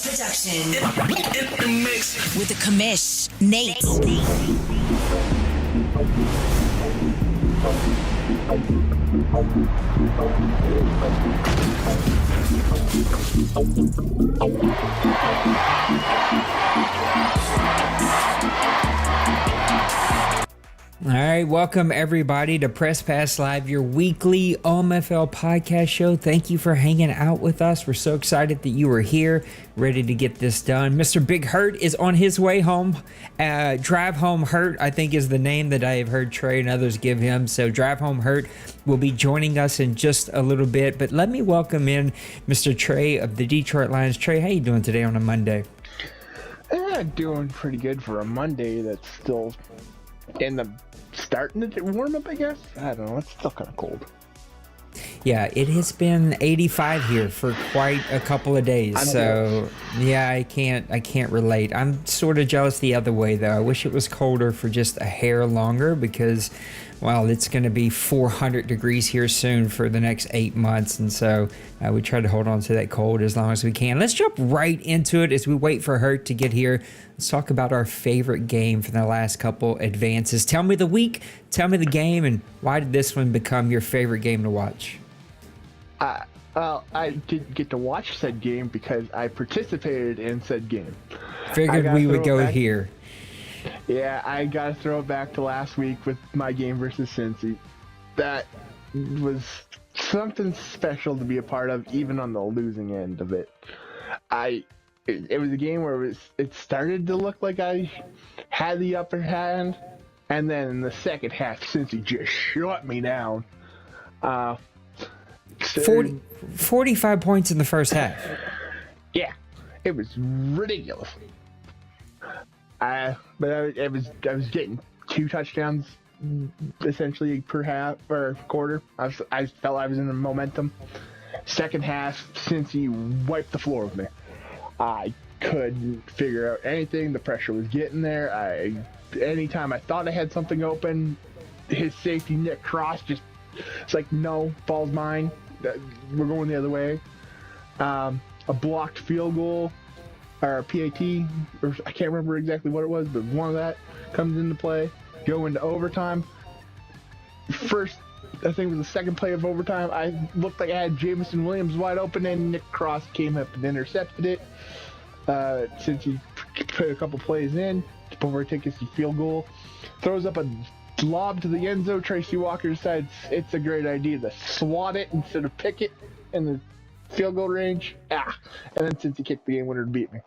Production. In the mix. With the commish, Nate. All right, welcome everybody to Press Pass Live, your weekly OMFL podcast show. Thank you for hanging out with us. We're so excited that you are here, ready to get this done. Mr. Big Hurt is on his way home. Drive Home Hurt, I think, is the name that I have heard Trey and others give him. So Drive Home Hurt will be joining us in just a little bit. But let me welcome in Mr. Trey of the Detroit Lions. Trey, how you doing today on a Monday? Doing pretty good for a Monday that's still starting to warm up, I guess. I don't know. It's still kind of cold. Yeah, it has been 85 here for quite a couple of days. So yeah, I can't relate. I'm sort of jealous the other way though. I wish it was colder for just a hair longer because, well, it's going to be 400 degrees here soon for the next 8 months. And so we try to hold on to that cold as long as we can. Let's jump right into it as we wait for Hurt to get here. Let's talk about our favorite game from the last couple advances. Tell me the week, tell me the game, and why did this one become your favorite game to watch? Well, I didn't get to watch said game because I participated in said game. Figured we would go here. Yeah, I got to throw it back to last week with my game versus Cincy. That was something special to be a part of, even on the losing end of it. It was a game where it started to look like I had the upper hand, and then in the second half, Cincy just shut me down. 45 points in the first half. Yeah, it was ridiculous. But I was getting 2 touchdowns essentially per half or quarter. I felt I was in the momentum. Second half, since he wiped the floor with me, I couldn't figure out anything. The pressure was getting there. Anytime I thought I had something open, his safety Nick Cross it's like, no, ball's mine. We're going the other way. A blocked field goal, or a PAT, or I can't remember exactly what it was, but one of that comes into play. Go into overtime. First, I think it was the second play of overtime, I looked like I had Jameson Williams wide open, and Nick Cross came up and intercepted it. Since he put a couple plays in before he takes his field goal, throws up a lob to the end zone. Tracy Walker decides it's a great idea to swat it instead of pick it in the field goal range. And then since he kicked the game winner to beat me.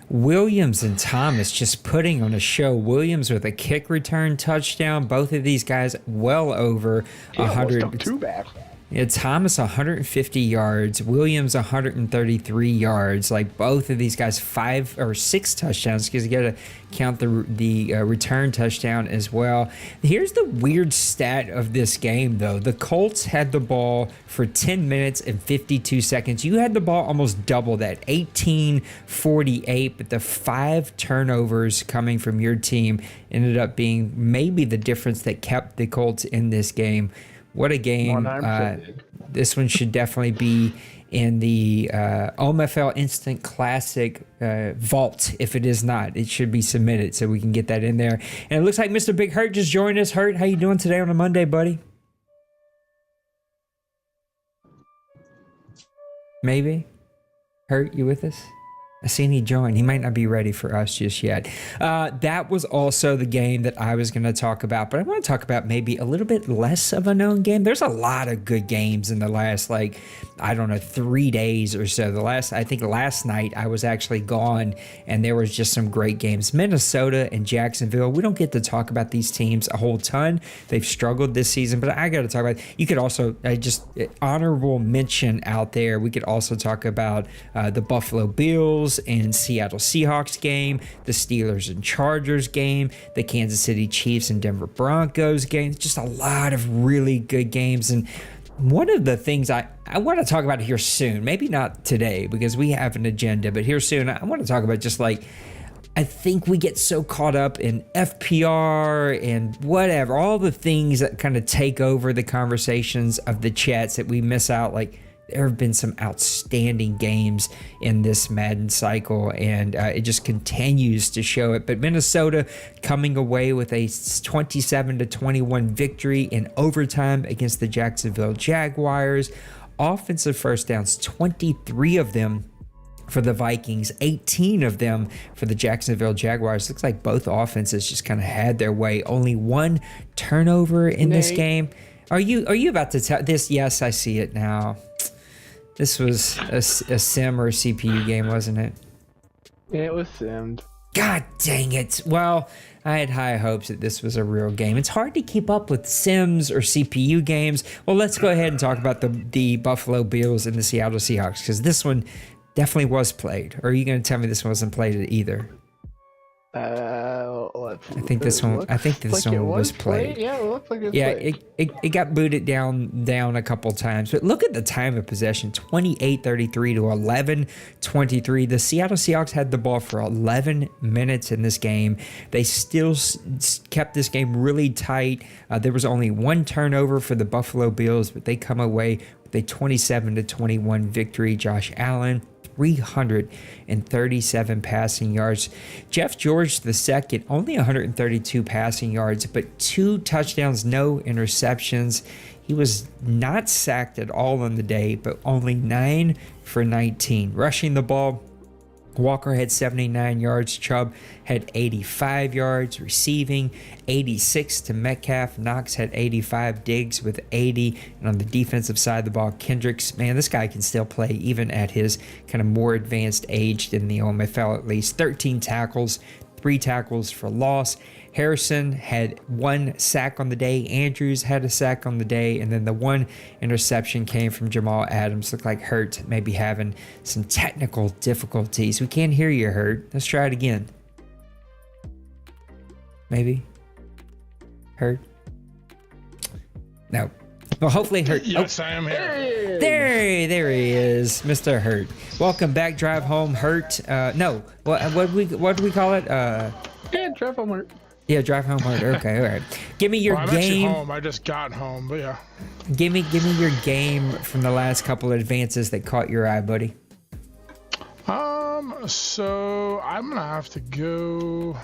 Williams and Thomas just putting on a show. Williams with a kick return touchdown. Both of these guys well over 100. Too bad. Yeah, Thomas 150 yards, Williams 133 yards. Like both of these guys 5 or 6 touchdowns because you got to count the return touchdown as well. Here's the weird stat of this game though. The Colts had the ball for 10 minutes and 52 seconds. You had the ball almost double that, 18-48, but the 5 turnovers coming from your team ended up being maybe the difference that kept the Colts in this game. What a game. This one should definitely be in the OMFL Instant Classic vault. If it is not, it should be submitted so we can get that in there. And it looks like Mr. Big Hurt just joined us. Hurt, how you doing today on a Monday, buddy? Maybe? Hurt, you with us? I seen he joined. He might not be ready for us just yet. That was also the game that I was going to talk about, but I want to talk about maybe a little bit less of a known game. There's a lot of good games in the last, 3 days or so. I think last night I was actually gone and there was just some great games. Minnesota and Jacksonville. We don't get to talk about these teams a whole ton. They've struggled this season, but I got to talk about it. You could also honorable mention out there. We could also talk about the Buffalo Bills and Seattle Seahawks game, the Steelers and Chargers game, the Kansas City Chiefs and Denver Broncos game. Just a lot of really good games. And one of the things I want to talk about here soon, maybe not today because we have an agenda, but here soon, I want to talk about just I think we get so caught up in FPR and whatever, all the things that kind of take over the conversations of the chats that we miss out there have been some outstanding games in this Madden cycle, and it just continues to show it. But Minnesota coming away with a 27-21 victory in overtime against the Jacksonville Jaguars. Offensive first downs, 23 of them for the Vikings, 18 of them for the Jacksonville Jaguars. Looks like both offenses just kind of had their way. Only one turnover in this game. Are you about to tell this? Yes, I see it now. This was a sim or a CPU game, wasn't it? It was simmed. God dang it. Well, I had high hopes that this was a real game. It's hard to keep up with sims or CPU games. Well, let's go ahead and talk about the Buffalo Bills and the Seattle Seahawks, because this one definitely was played. Or are you going to tell me this wasn't played either? I think this one was played. Yeah, it looks like it's played. It got booted down a couple times. But look at the time of possession, 28-33 to 11-23. The Seattle Seahawks had the ball for 11 minutes in this game. They still kept this game really tight. There was only one turnover for the Buffalo Bills, but they come away with a 27-21 victory. Josh Allen, 337 passing yards. Jeff George II, only 132 passing yards, but 2 touchdowns, no interceptions. He was not sacked at all on the day, but only 9 for 19. Rushing the ball, Walker had 79 yards. Chubb had 85 yards. Receiving, 86 to Metcalf. Knox had 85. Diggs with 80. And on the defensive side of the ball, Kendricks, man, this guy can still play even at his kind of more advanced age than the OMFL at least. 13 tackles, 3 tackles for loss. Harrison had 1 sack on the day. Andrews had a sack on the day. And then the 1 interception came from Jamal Adams. Looked like Hurt maybe having some technical difficulties. We can't hear you, Hurt. Let's try it again. Maybe. Hurt? No. Well, hopefully Hurt. Yes, I am here. There he is, Mr. Hurt. Welcome back, Drive Home, Hurt. No, what do we call it? Yeah, Drive Home Hurt. Yeah, Drive Home Hurt. Okay, all right. Give me your I'm game. actually home. I just got home, but yeah. Give me your game from the last couple of advances that caught your eye, buddy. So I'm gonna have to go.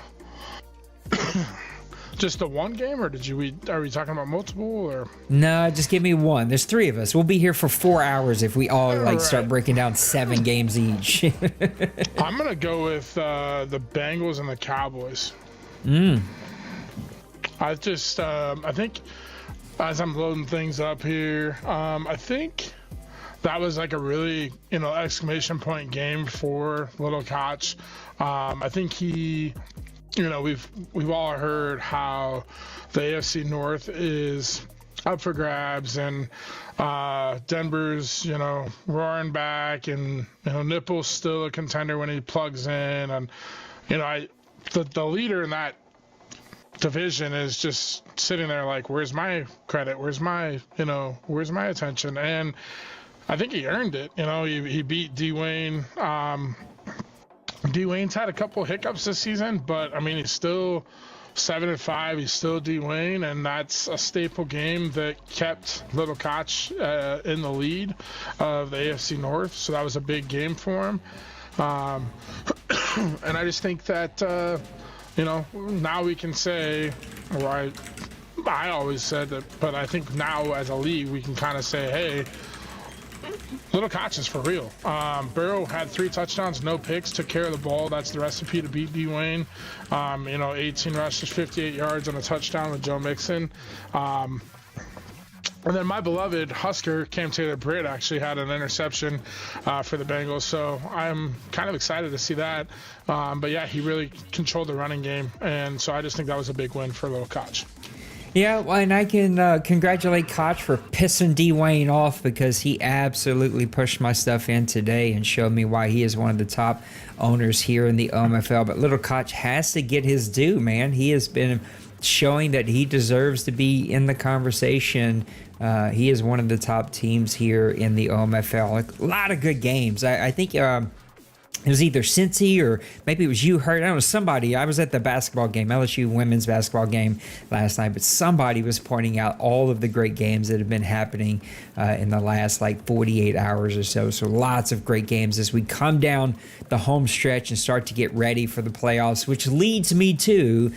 Just the one game, or are we talking about multiple, or? No, just give me one. There's 3 of us. We'll be here for 4 hours if we all start breaking down 7 games each. I'm gonna go with the Bengals and the Cowboys. I think as I'm loading things up here, I think that was like a really, exclamation point game for Little Koch. I think he, we've all heard how the AFC North is up for grabs, and Denver's, roaring back, and Nipple's still a contender when he plugs in, and the leader in that division is just sitting there like, where's my credit? Where's my attention? And I think he earned it. He beat D-Wayne. D-Wayne's had a couple hiccups this season, but I mean, he's still 7-5. He's still D-Wayne, and that's a staple game that kept Little Koch in the lead of the AFC North. So that was a big game for him. And I just think that, now we can say, or I always said that, but I think now as a league, we can kind of say, hey, Little Koch is for real. Burrow had 3 touchdowns, no picks, took care of the ball. That's the recipe to beat D-Wayne. 18 rushes, 58 yards, and a touchdown with Joe Mixon. And then my beloved Husker, Cam Taylor-Britt, actually had an interception for the Bengals. So I'm kind of excited to see that. But yeah, he really controlled the running game. And so I just think that was a big win for Little Koch. Yeah, well, and I can congratulate Koch for pissing D-Wayne off, because he absolutely pushed my stuff in today and showed me why he is one of the top owners here in the OMFL. But Little Koch has to get his due, man. He has been showing that he deserves to be in the conversation. He is one of the top teams here in the OMFL. A lot of good games. I think It was either Cincy or maybe it was you heard. I don't know, somebody. I was at the basketball game, LSU women's basketball game last night, but somebody was pointing out all of the great games that have been happening in the last like 48 hours or so. So lots of great games as we come down the home stretch and start to get ready for the playoffs, which leads me to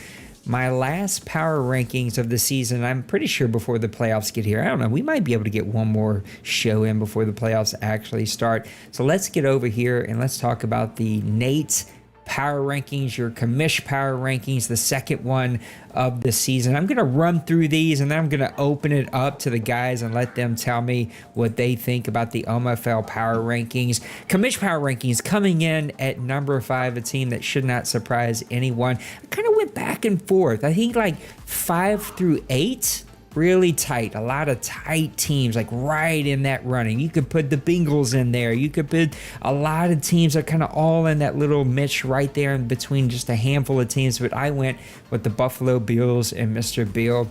my last power rankings of the season. I'm pretty sure before the playoffs get here. I don't know. We might be able to get one more show in before the playoffs actually start. So let's get over here and let's talk about the Nate's power rankings, your commish power rankings, the second one of the season. I'm going to run through these and then I'm going to open it up to the guys and let them tell me what they think about the OMFL power rankings. Commish power rankings coming in at number 5, a team that should not surprise anyone. I kind of went back and forth. I think like 5 through 8 really tight, a lot of tight teams, like right in that running. You could put the Bengals in there. You could put a lot of teams that are kind of all in that little niche right there in between just a handful of teams. But I went with the Buffalo Bills and Mr. Bill.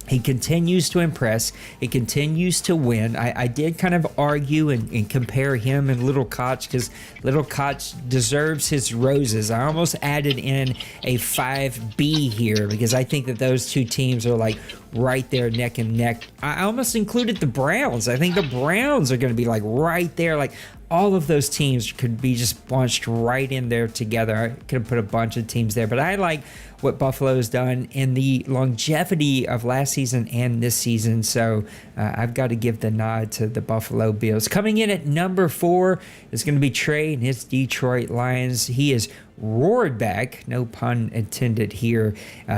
He continues to impress. He continues to win. I did kind of argue and compare him and Little Koch because Little Koch deserves his roses. I almost added in a 5B here because I think that those two teams are like right there neck and neck. I almost included the Browns. I think the Browns are going to be like right there. Like all of those teams could be just bunched right in there together. I could have put a bunch of teams there, but I like what Buffalo has done in the longevity of last season and this season. So I've got to give the nod to the Buffalo Bills. Coming in at number 4 is going to be Trey and his Detroit Lions. He has roared back, no pun intended here,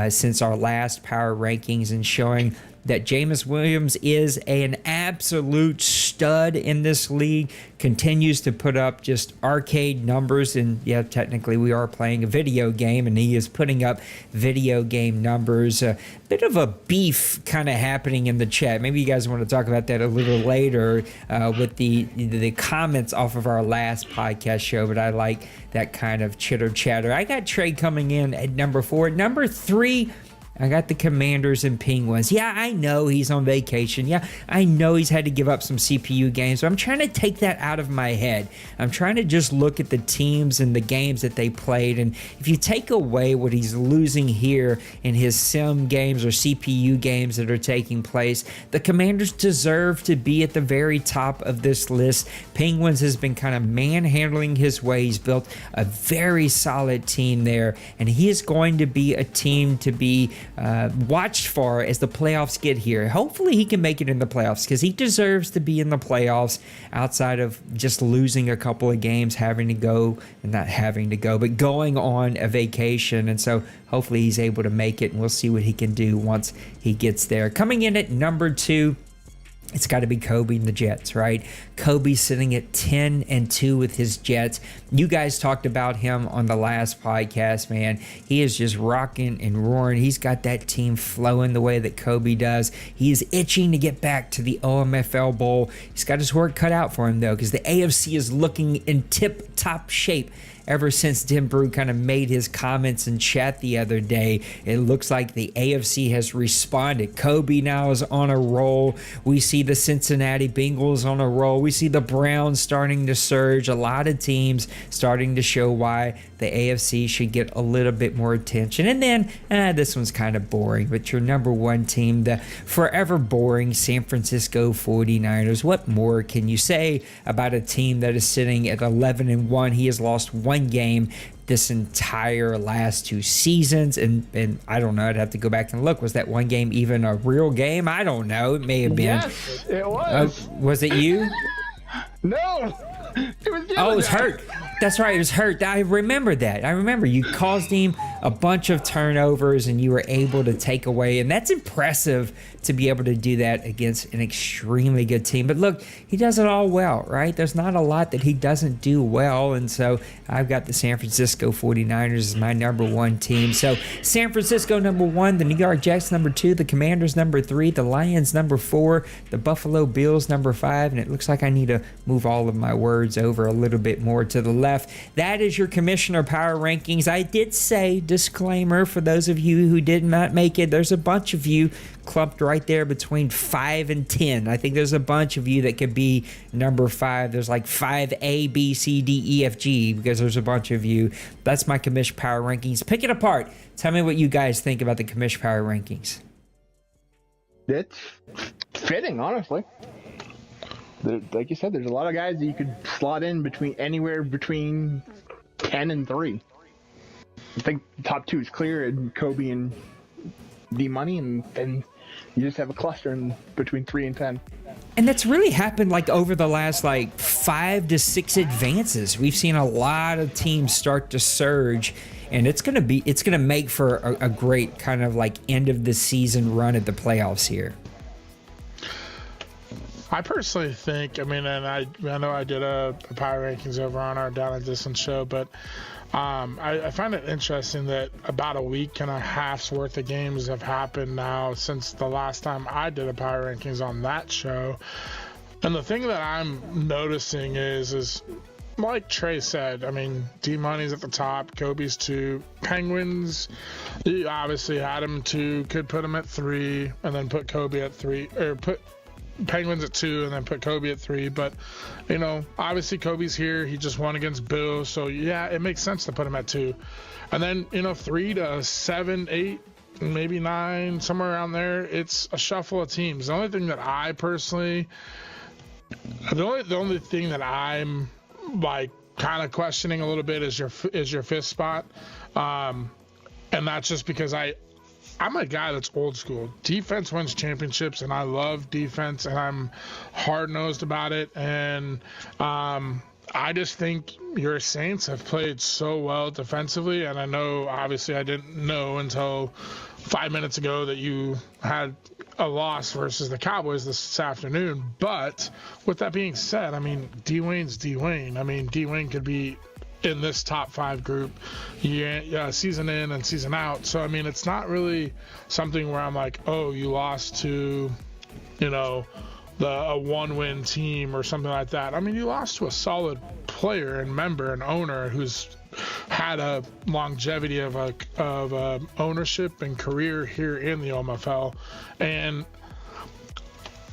since our last power rankings and showing that Jameis Williams is an absolute stud in this league, continues to put up just arcade numbers. And yeah, technically we are playing a video game and he is putting up video game numbers. A bit of a beef kind of happening in the chat. Maybe you guys want to talk about that a little later with the comments off of our last podcast show, but I like that kind of chitter chatter. I got Trey coming in at number 4. Number 3, I got the Commanders and Penguins. Yeah, I know he's on vacation. Yeah, I know he's had to give up some CPU games. So I'm trying to take that out of my head. I'm trying to just look at the teams and the games that they played. And if you take away what he's losing here in his sim games or CPU games that are taking place, the Commanders deserve to be at the very top of this list. Penguins has been kind of manhandling his way. He's built a very solid team there. And he is going to be a team to be watched for as the playoffs get here. Hopefully he can make it in the playoffs because he deserves to be in the playoffs outside of just losing a couple of games, having to go, and not having to go, but going on a vacation. And so hopefully he's able to make it, and we'll see what he can do once he gets there. Coming in at number 2, it's got to be Kobe and the Jets, right? Kobe's sitting at 10-2 with his Jets. You guys talked about him on the last podcast, man. He is just rocking and roaring. He's got that team flowing the way that Kobe does. He is itching to get back to the OMFL Bowl. He's got his work cut out for him, though, because the AFC is looking in tip-top shape. Ever since Tim Brew kind of made his comments in chat the other day, it looks like the AFC has responded. Kobe now is on a roll. We see the Cincinnati Bengals on a roll. We see the Browns starting to surge. A lot of teams starting to show why the AFC should get a little bit more attention. And then, this one's kind of boring, but your number 1 team, the forever boring San Francisco 49ers. What more can you say about a team that is sitting at 11-1? He has lost one game this entire last 2 seasons, and I don't know, I'd have to go back and look. Was that one game even a real game? I don't know. It may have been. Yes, it was. Was it you? No, it was you. Oh, it was Hurt. That's right, it was Hurt. I remember that. I remember you caused him a bunch of turnovers and you were able to take away, and that's impressive to be able to do that against an extremely good team. But look, he does it all well, right? There's not a lot that he doesn't do well, and so I've got the San Francisco 49ers as my number 1 team. So San Francisco number 1, the New York Jets number 2, the Commanders number 3, the Lions number 4, the Buffalo Bills number 5, and it looks like I need to move all of my words over a little bit more to the left. left. That is your commissioner power rankings. I did say, disclaimer, for those of you who did not make it, there's a bunch of you clumped right there between 5 and 10. I think there's a bunch of you that could be number 5. There's like 5 A, B, C, D, E, F, G, because there's a bunch of you. That's my commish power rankings. Pick it apart. Tell me what you guys think about the commish power rankings. It's fitting, honestly. Like you said, there's a lot of guys that you could slot in anywhere between 10 and 3. I think the top 2 is clear, and Kobe and D-Money, and you just have a cluster in between 3 and 10. And that's really happened like over the last like 5 to 6 advances. We've seen a lot of teams start to surge, and it's gonna make for a great kind of like end of the season run at the playoffs here. I personally think, and I know I did a power rankings over on our Down and Distance show, but I find it interesting that about a week and a half's worth of games have happened now since the last time I did a power rankings on that show. And the thing that I'm noticing is like Trey said, D-Money's at the top, Kobe's 2, Penguins, you obviously had him 2, could put him at 3, and then put Kobe at 3, or put Penguins at 2 and then put Kobe at 3. But, obviously Kobe's here. He just won against Bill. So, yeah, it makes sense to put him at 2. And then, 3 to 7, 8, maybe 9, somewhere around there, it's a shuffle of teams. The only thing that I personally, the only thing that I'm like kind of questioning a little bit is your 5th spot. And that's just because I'm a guy that's old school. Defense wins championships, and I love defense, and I'm hard-nosed about it. And I just think your Saints have played so well defensively, and I know, obviously, I didn't know until 5 minutes ago that you had a loss versus the Cowboys this afternoon. But with that being said, Dwayne's Dwayne. Dwayne could be in this top 5 group season in and season out. So it's not really something where I'm like, oh, you lost to a 1-win team or something like that. You lost to a solid player and member and owner who's had a longevity of ownership and career here in the OMFL. And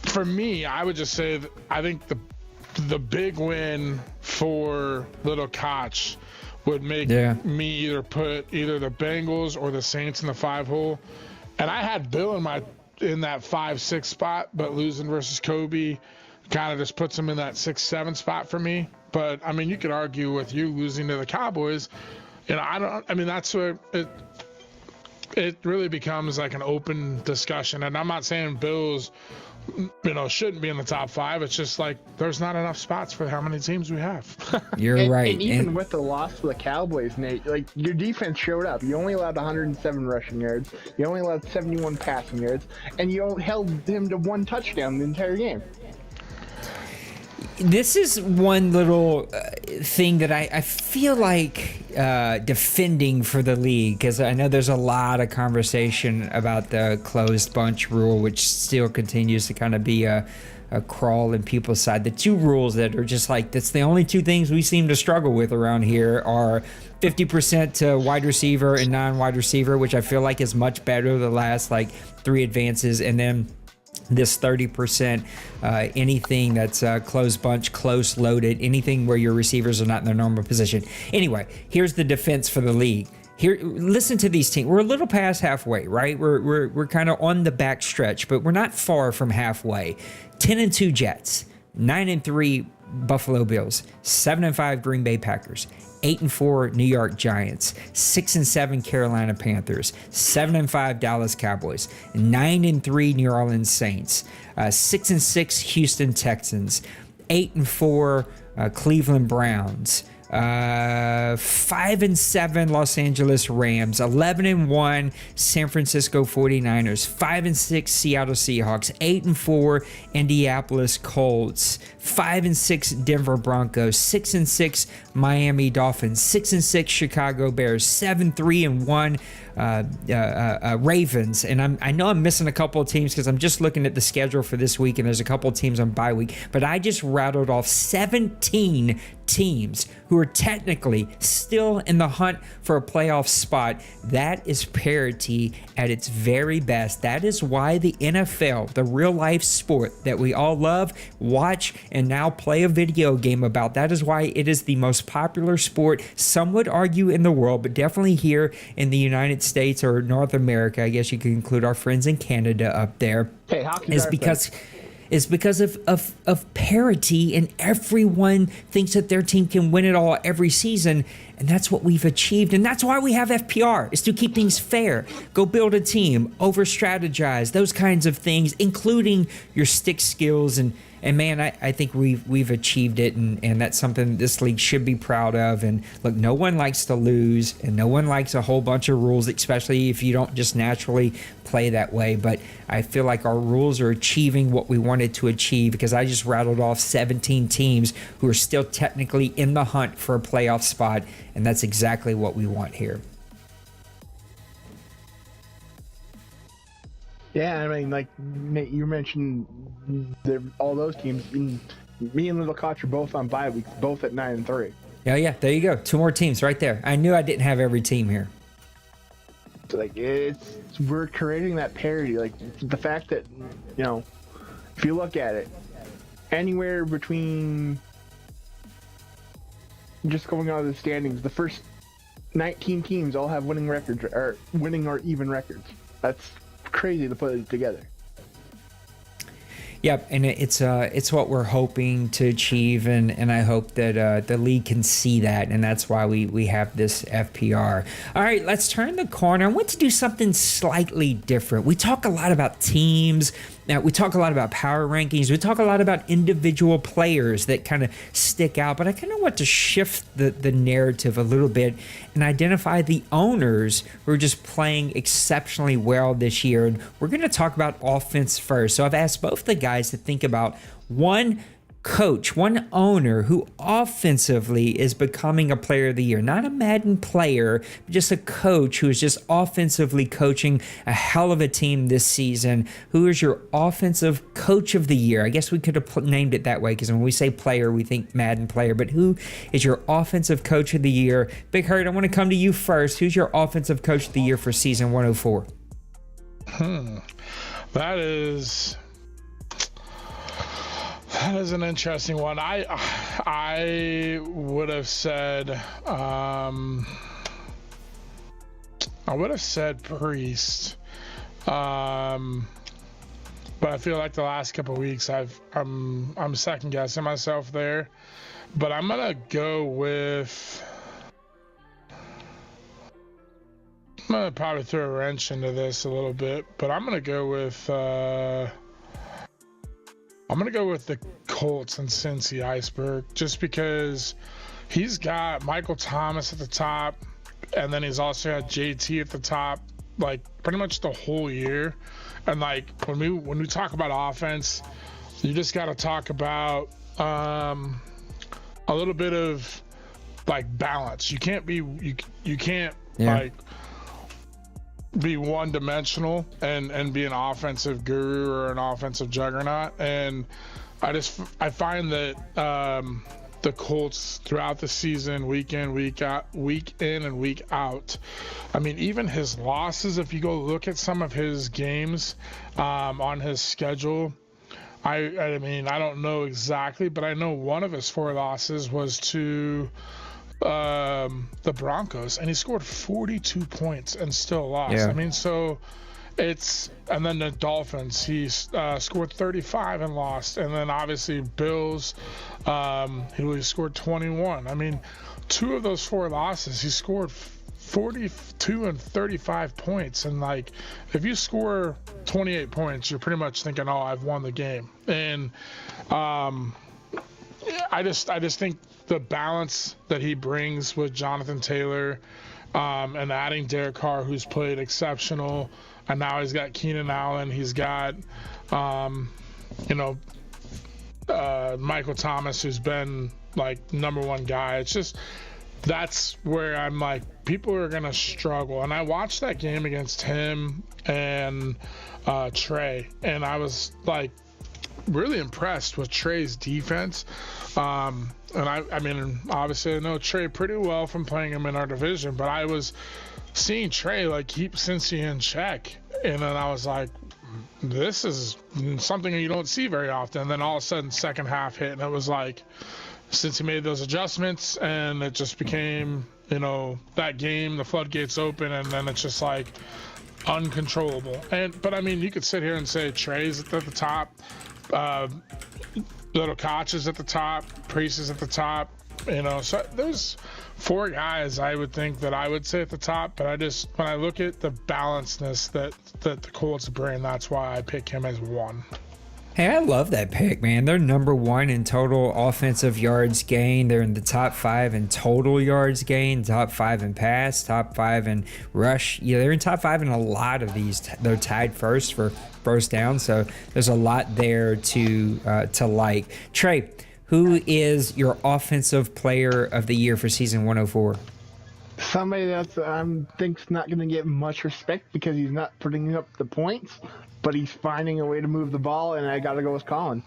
for me, I would just say that I think the big win for Little Koch would make me either put either the Bengals or the Saints in the 5 hole. And I had Bill in that 5-6 spot, but losing versus Kobe kind of just puts him in that 6-7 spot for me. But you could argue with you losing to the Cowboys. That's where it really becomes like an open discussion. And I'm not saying Bills shouldn't be in the top 5. It's just like there's not enough spots for how many teams we have. You're right. And even with the loss to the Cowboys, Nate, like your defense showed up. You only allowed 107 rushing yards. You only allowed 71 passing yards, and you held him to 1 touchdown the entire game. This is one little thing that I feel like defending for the league, because I know there's a lot of conversation about the closed bunch rule, which still continues to kind of be a crawl in people's side. The 2 rules that are just like, that's the only 2 things we seem to struggle with around here are 50% to wide receiver and non-wide receiver, which I feel like is much better the last like 3 advances, and then this 30%, anything that's close bunch, close loaded, anything where your receivers are not in their normal position. Anyway, here's the defense for the league. Here, listen to these teams. We're a little past halfway, right? We're kind of on the back stretch, but we're not far from halfway. 10-2 Jets, 9-3 Buffalo Bills, 7-5 Green Bay Packers, 8-4 New York Giants, 6-7 Carolina Panthers, 7-5 Dallas Cowboys, 9-3 New Orleans Saints, 6-6 Houston Texans, 8-4 Cleveland Browns, 5-7 Los Angeles Rams, 11-1 San Francisco 49ers, 5-6 Seattle Seahawks, 8-4 Indianapolis Colts, 5-6 Denver Broncos, 6-6 Miami Dolphins, 6-6 Chicago Bears, 7-3-1 Ravens, and I know I'm missing a couple of teams because I'm just looking at the schedule for this week, and there's a couple of teams on bye week, but I just rattled off 17 teams who are technically still in the hunt for a playoff spot. That is parity at its very best. That is why the NFL, the real life sport that we all love, watch, and now play a video game about, that is why it is the most popular sport, some would argue, in the world, but definitely here in the United States or North America. I guess you could include our friends in Canada up there. Hey, hockey's Is because of parity, and everyone thinks that their team can win it all every season, and that's what we've achieved, and that's why we have FPR, is to keep things fair. Go build a team, over strategize, those kinds of things, including your stick skills, and man, I think we've achieved it, and that's something this league should be proud of. And look, no one likes to lose, and no one likes a whole bunch of rules, especially if you don't just naturally play that way. But I feel like our rules are achieving what we wanted to achieve, because I just rattled off 17 teams who are still technically in the hunt for a playoff spot, and that's exactly what we want here. Yeah, I mean, like Nate, you mentioned all those teams. Me and Little Koch are both on bye weeks, both at 9-3. Yeah, there you go. 2 more teams right there. I knew I didn't have every team here. So like we're creating that parity. Like the fact that, you know, if you look at it, anywhere between, just going out of the standings, the first 19 teams all have winning records, or winning or even records. That's crazy to put it together. Yep, and it's what we're hoping to achieve, and I hope that the league can see that, and that's why we have this FPR. All right, let's turn the corner. I want to do something slightly different. We talk a lot about teams. Now, we talk a lot about power rankings. We talk a lot about individual players that kind of stick out, but I kind of want to shift the narrative a little bit and identify the owners who are just playing exceptionally well this year. And we're going to talk about offense first. So I've asked both the guys to think about one coach, one owner who offensively is becoming a player of the year. Not a Madden player, but just a coach who is just offensively coaching a hell of a team this season. Who is your offensive coach of the year? I guess we could have named it that way, because when we say player, we think Madden player, but who is your offensive coach of the year? Big Hurt, I want to come to you first. Who's your offensive coach of the year for season 104? That is an interesting one. I would have said Priest, but I feel like the last couple of weeks I'm second guessing myself there. But I'm gonna go with. I'm gonna probably throw a wrench into this a little bit, but I'm gonna go with. I'm going to go with the Colts and Cincy Iceberg, just because he's got Michael Thomas at the top, and then he's also got JT at the top, like pretty much the whole year. And like when we talk about offense, you just got to talk about a little bit of like balance. You can't be like be one-dimensional and be an offensive guru or an offensive juggernaut. And I find that the Colts throughout the season, week in and week out, I mean, even his losses, if you go look at some of his games on his schedule, I mean, I don't know exactly, but I know one of his 4 losses was to the Broncos, and he scored 42 points and still lost. Yeah. I mean, so and then the Dolphins, he scored 35 and lost. And then obviously Bills, he scored 21. I mean, 2 of those 4 losses, he scored 42 and 35 points. And like, if you score 28 points, you're pretty much thinking, oh, I've won the game. And I just think the balance that he brings with Jonathan Taylor, and adding Derek Carr, who's played exceptional, and now he's got Keenan Allen, he's got Michael Thomas, who's been like #1 guy. It's just that's where I'm like, people are going to struggle. And I watched that game against him and Trey, and I was like really impressed with Trey's defense. And I mean, obviously I know Trey pretty well from playing him in our division, but I was seeing Trey like keep Cincy in check. And then I was like, this is something you don't see very often. And then all of a sudden, second half hit, and it was like, since he made those adjustments, and it just became, that game, the floodgates open, and then it's just like uncontrollable. But I mean, you could sit here and say Trey's at the top, Little Koch is at the top, Priest is at the top. So there's 4 guys I would think that I would say at the top, but when I look at the balancedness that the Colts bring, that's why I pick him as 1. Hey, I love that pick, man. They're number 1 in total offensive yards gained. They're in the top 5 in total yards gained, top 5 in pass, top 5 in rush. Yeah, they're in top 5 in a lot of these. They're tied first for first down, so there's a lot there to like. Trey, who is your offensive player of the year for season 104? Somebody that think's not going to get much respect because he's not putting up the points, but he's finding a way to move the ball, and I got to go with Colin.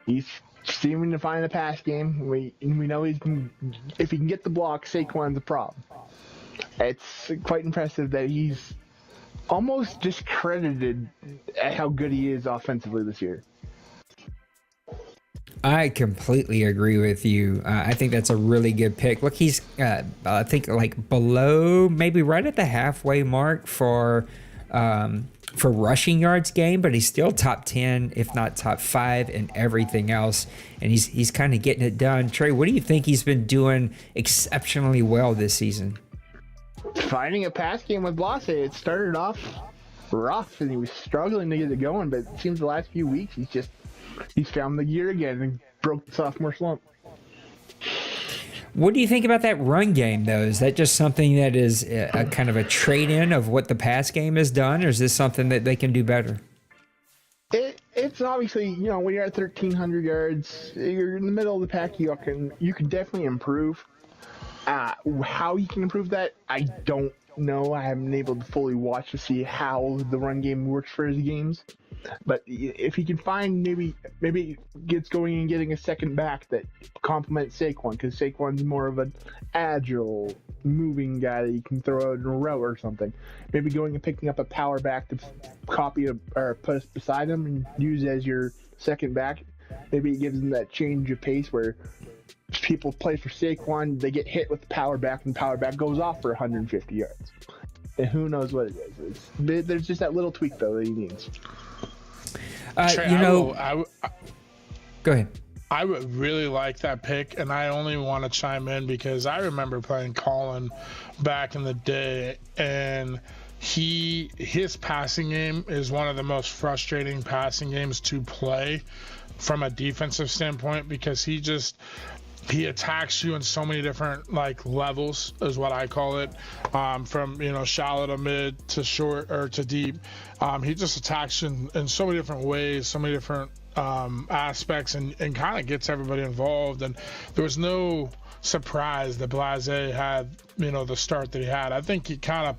He's seeming to find a pass game. We know if he can get the block, Saquon's a problem. It's quite impressive that he's almost discredited at how good he is offensively this year. I completely agree with you. I think that's a really good pick. Look, he's, I think, like below, maybe right at the halfway mark for rushing yards game, but he's still top 10, if not top 5 in everything else. And he's kind of getting it done. Trey, what do you think he's been doing exceptionally well this season? Finding a pass game with Blase. It started off rough, and he was struggling to get it going, but it seems the last few weeks he's found the gear again and broke the sophomore slump. What do you think about that run game, though? Is that just something that is a kind of a trade-in of what the pass game has done, or is this something that they can do better? It's obviously, when you're at 1,300 yards, you're in the middle of the pack, you can definitely improve. How you can improve that, I don't know. I haven't been able to fully watch to see how the run game works for his games. But if he can find maybe gets going and getting a second back that complements Saquon, because Saquon's more of an agile, moving guy that you can throw out in a row or something. Maybe going and picking up a power back to copy or put beside him and use as your second back. Maybe it gives them that change of pace where people play for Saquon, they get hit with the power back, and the power back goes off for 150 yards. And who knows what it is. There's just that little tweak, though, that he needs. Trey, go ahead. I would really like that pick, and I only want to chime in because I remember playing Colin back in the day, and his passing game is one of the most frustrating passing games to play from a defensive standpoint, because he attacks you in so many different levels, is what I call it, from shallow to mid to short or to deep. He just attacks you in so many different ways, so many different aspects, and kind of gets everybody involved. And there was no surprise that Blase had the start that he had. I think he kind of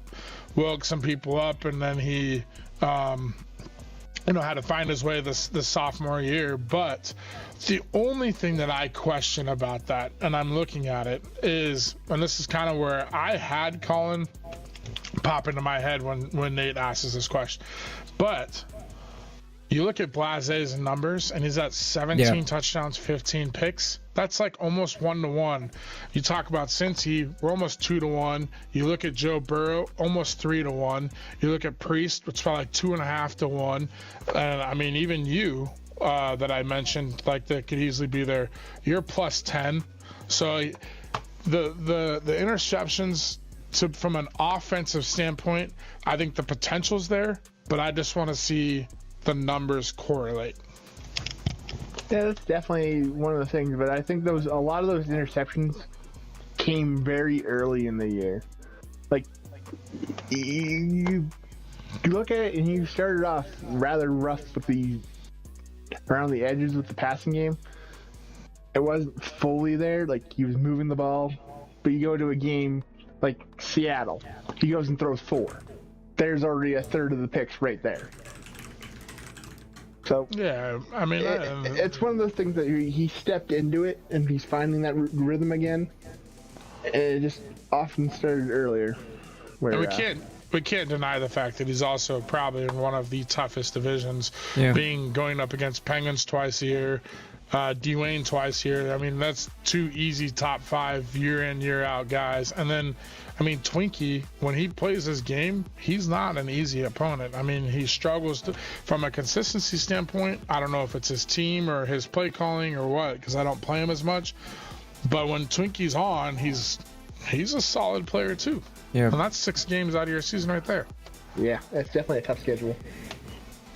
woke some people up, and then he had to find his way this sophomore year. But the only thing that I question about that, and I'm looking at it, is, and this is kind of where I had Colin pop into my head when Nate asks this question, but you look at Blase's numbers, and he's at 17 touchdowns, 15 picks. That's like almost 1-to-1. You talk about Cincy, we're almost 2-to-1. You look at Joe Burrow, almost 3-to-1. You look at Priest, it's probably like 2.5-to-1. And I mean, even you that I mentioned, that could easily be there, you're plus 10. So the interceptions, from an offensive standpoint, I think the potential's there, but I just want to see the numbers correlate. Yeah, that's definitely one of the things, but I think a lot of those interceptions came very early in the year. You look at it, and you started off rather rough around the edges with the passing game. It wasn't fully there. He was moving the ball but you go to a game like Seattle, he goes and throws 4. There's already a third of the picks right there. So yeah, I mean, it's one of those things that he stepped into it and he's finding that rhythm again. And it just often started earlier. Where, and we can't deny the fact that he's also probably in one of the toughest divisions, going up against Penguins twice a year, Dwayne twice a year. I mean, that's 2 easy top 5 year in, year out guys. And then, I mean, Twinkie, when he plays his game, he's not an easy opponent. I mean, he struggles from a consistency standpoint. I don't know if it's his team or his play calling or what, because I don't play him as much. But when Twinkie's on, he's a solid player too. Yeah. And that's 6 games out of your season right there. Yeah, that's definitely a tough schedule.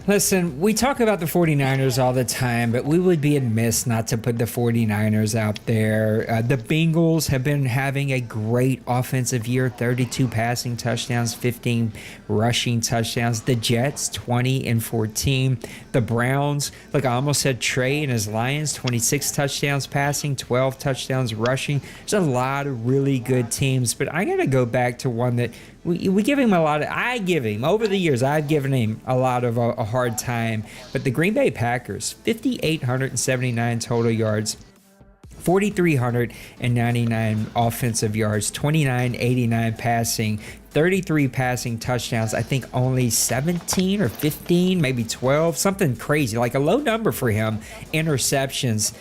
Listen, we talk about the 49ers all the time, but we would be amiss not to put the 49ers out there. The Bengals have been having a great offensive year, 32 passing touchdowns, 15 rushing touchdowns. The Jets, 20-14. The Browns, like I almost said, Trey and his Lions, 26 touchdowns passing, 12 touchdowns rushing. There's a lot of really good teams, but I got to go back to one that we give him a lot of, over the years, I've given him a lot of a hard time. But the Green Bay Packers, 5,879 total yards, 4,399 offensive yards, 2,989 passing, 33 passing touchdowns. I think only 17 or 15, maybe 12, something crazy, like a low number for him. Interceptions.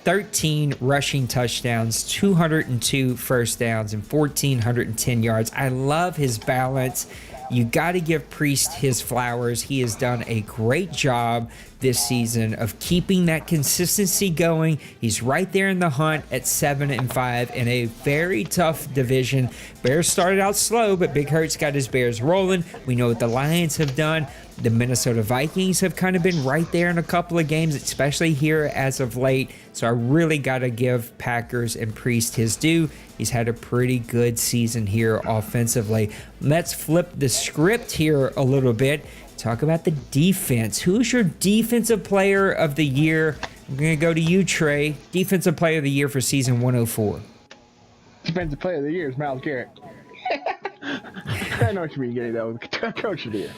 13 rushing touchdowns, 202 first downs, and 1,410 yards. I love his balance. You got to give Priest his flowers. He has done a great job this season of keeping that consistency going. He's right there in the hunt at 7-5 in a very tough division. Bears started out slow, but Big Hurt's got his Bears rolling. We know what the Lions have done. The Minnesota Vikings have kind of been right there in a couple of games, especially here as of late. So I really got to give Packers and Priest his due. He's had a pretty good season here offensively. Let's flip the script here a little bit. Talk about the defense. Who's your defensive player of the year? I'm going to go to you, Trey. Defensive player of the year for season 104. Defensive player of the year is Myles Garrett. I know what you mean, getting that with Coach of the Year.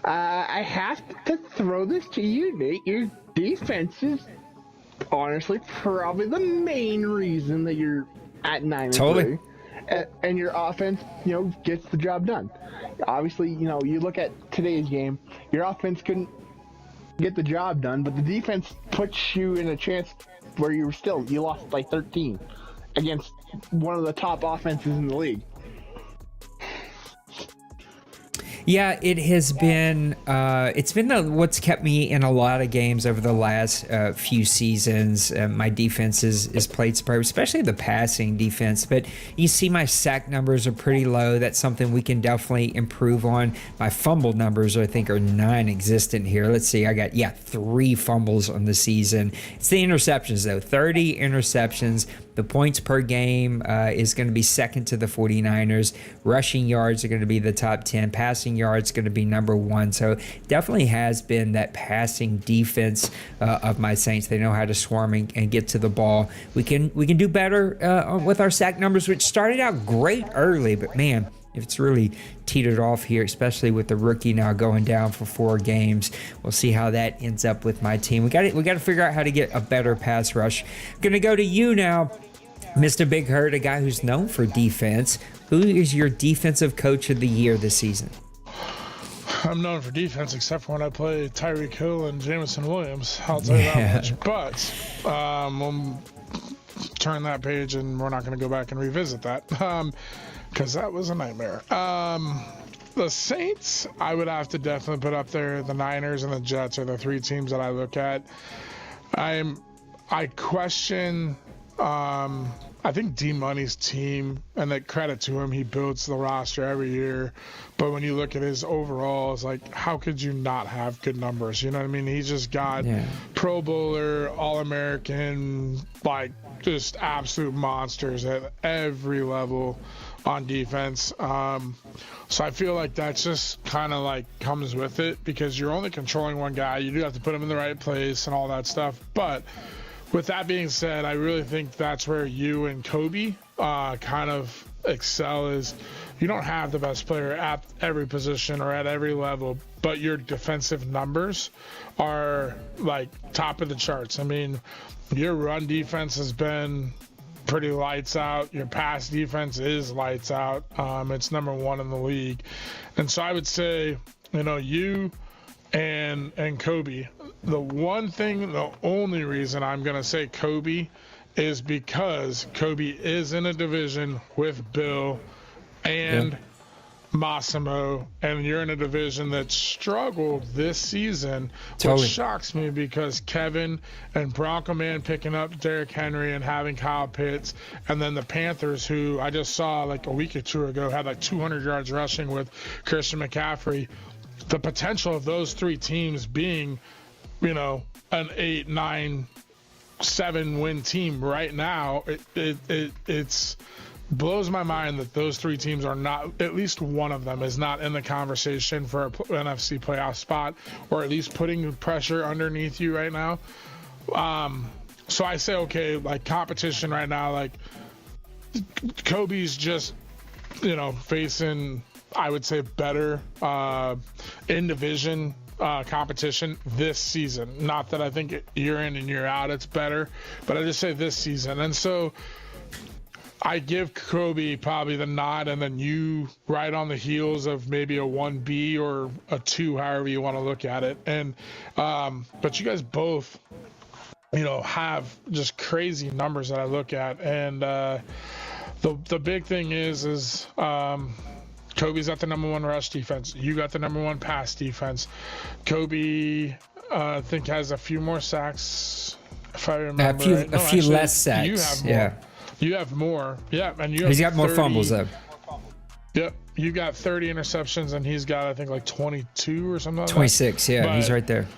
I have to throw this to you, Nate. Your defense is honestly probably the main reason that you're at 9-3. Totally. And your offense, gets the job done. Obviously, you look at today's game, your offense couldn't get the job done, but the defense puts you in a chance where you lost like 13 against one of the top offenses in the league. Yeah, it has been. It's been what's kept me in a lot of games over the last few seasons. My defense is played superb, especially the passing defense. But you see, my sack numbers are pretty low. That's something we can definitely improve on. My fumble numbers, I think, are non-existent here. Let's see, I got 3 fumbles on the season. It's the interceptions though, 30 interceptions. The points per game is going to be second to the 49ers. Rushing yards are going to be the top 10. Passing yards going to be number 1. So definitely has been that passing defense of my Saints. They know how to swarm and get to the ball. We can do better with our sack numbers, which started out great early, but man, if it's really teetered off here, especially with the rookie now going down for 4 games. We'll see how that ends up with my team. We got to figure out how to get a better pass rush. Gonna go to you now, Mr. Big Hurt, a guy who's known for defense. Who is your defensive coach of the year this season? I'm known for defense, except for when I play Tyreek Hill and Jameson Williams. I'll tell you that much. But we'll turn that page, and we're not going to go back and revisit that. Because that was a nightmare. The Saints, I would have to definitely put up there. The Niners and the Jets are the 3 teams that I look at. I question, I think D-Money's team, and that credit to him, he builds the roster every year. But when you look at his overall, it's like, how could you not have good numbers? You know what I mean? He's just got Pro Bowler, All-American, like just absolute monsters at every level on defense. So I feel like that's just kind of like comes with it, because you're only controlling one guy. You do have to put him in the right place and all that stuff. But with that being said, I really think that's where you and Kobe kind of excel is you don't have the best player at every position or at every level, but your defensive numbers are like top of the charts. I mean, your run defense has been pretty lights out. Your pass defense is lights out. It's number 1 in the league. And so I would say, you and Kobe, the only reason I'm going to say Kobe is because Kobe is in a division with Bill and Massimo, and you're in a division that struggled this season, which shocks me because Kevin and Bronco Man picking up Derrick Henry and having Kyle Pitts, and then the Panthers, who I just saw like a week or two ago had like 200 yards rushing with Christian McCaffrey. The potential of those 3 teams being, an 8, 9, 7 win team right now, it's blows my mind that those 3 teams are not, at least one of them is not in the conversation for an NFC playoff spot, or at least putting pressure underneath you right now. So I say, okay, like competition right now, like Kobe's just, facing, I would say, better in division competition this season. Not that I think year in and year out it's better, but I just say this season. And so I give Kobe probably the nod, and then you right on the heels of maybe a 1B or a 2, however you want to look at it. And but you guys both, have just crazy numbers that I look at. And the big thing is Kobe's got the number 1 rush defense. You got the number 1 pass defense. Kobe, I think, has a few more sacks, if I remember. A few less sacks. You have more. You have more. Yeah, and he's got more fumbles, though. Yep. You got 30 interceptions, and he's got, I think, like 22 or something like 26, that. Yeah, he's right there.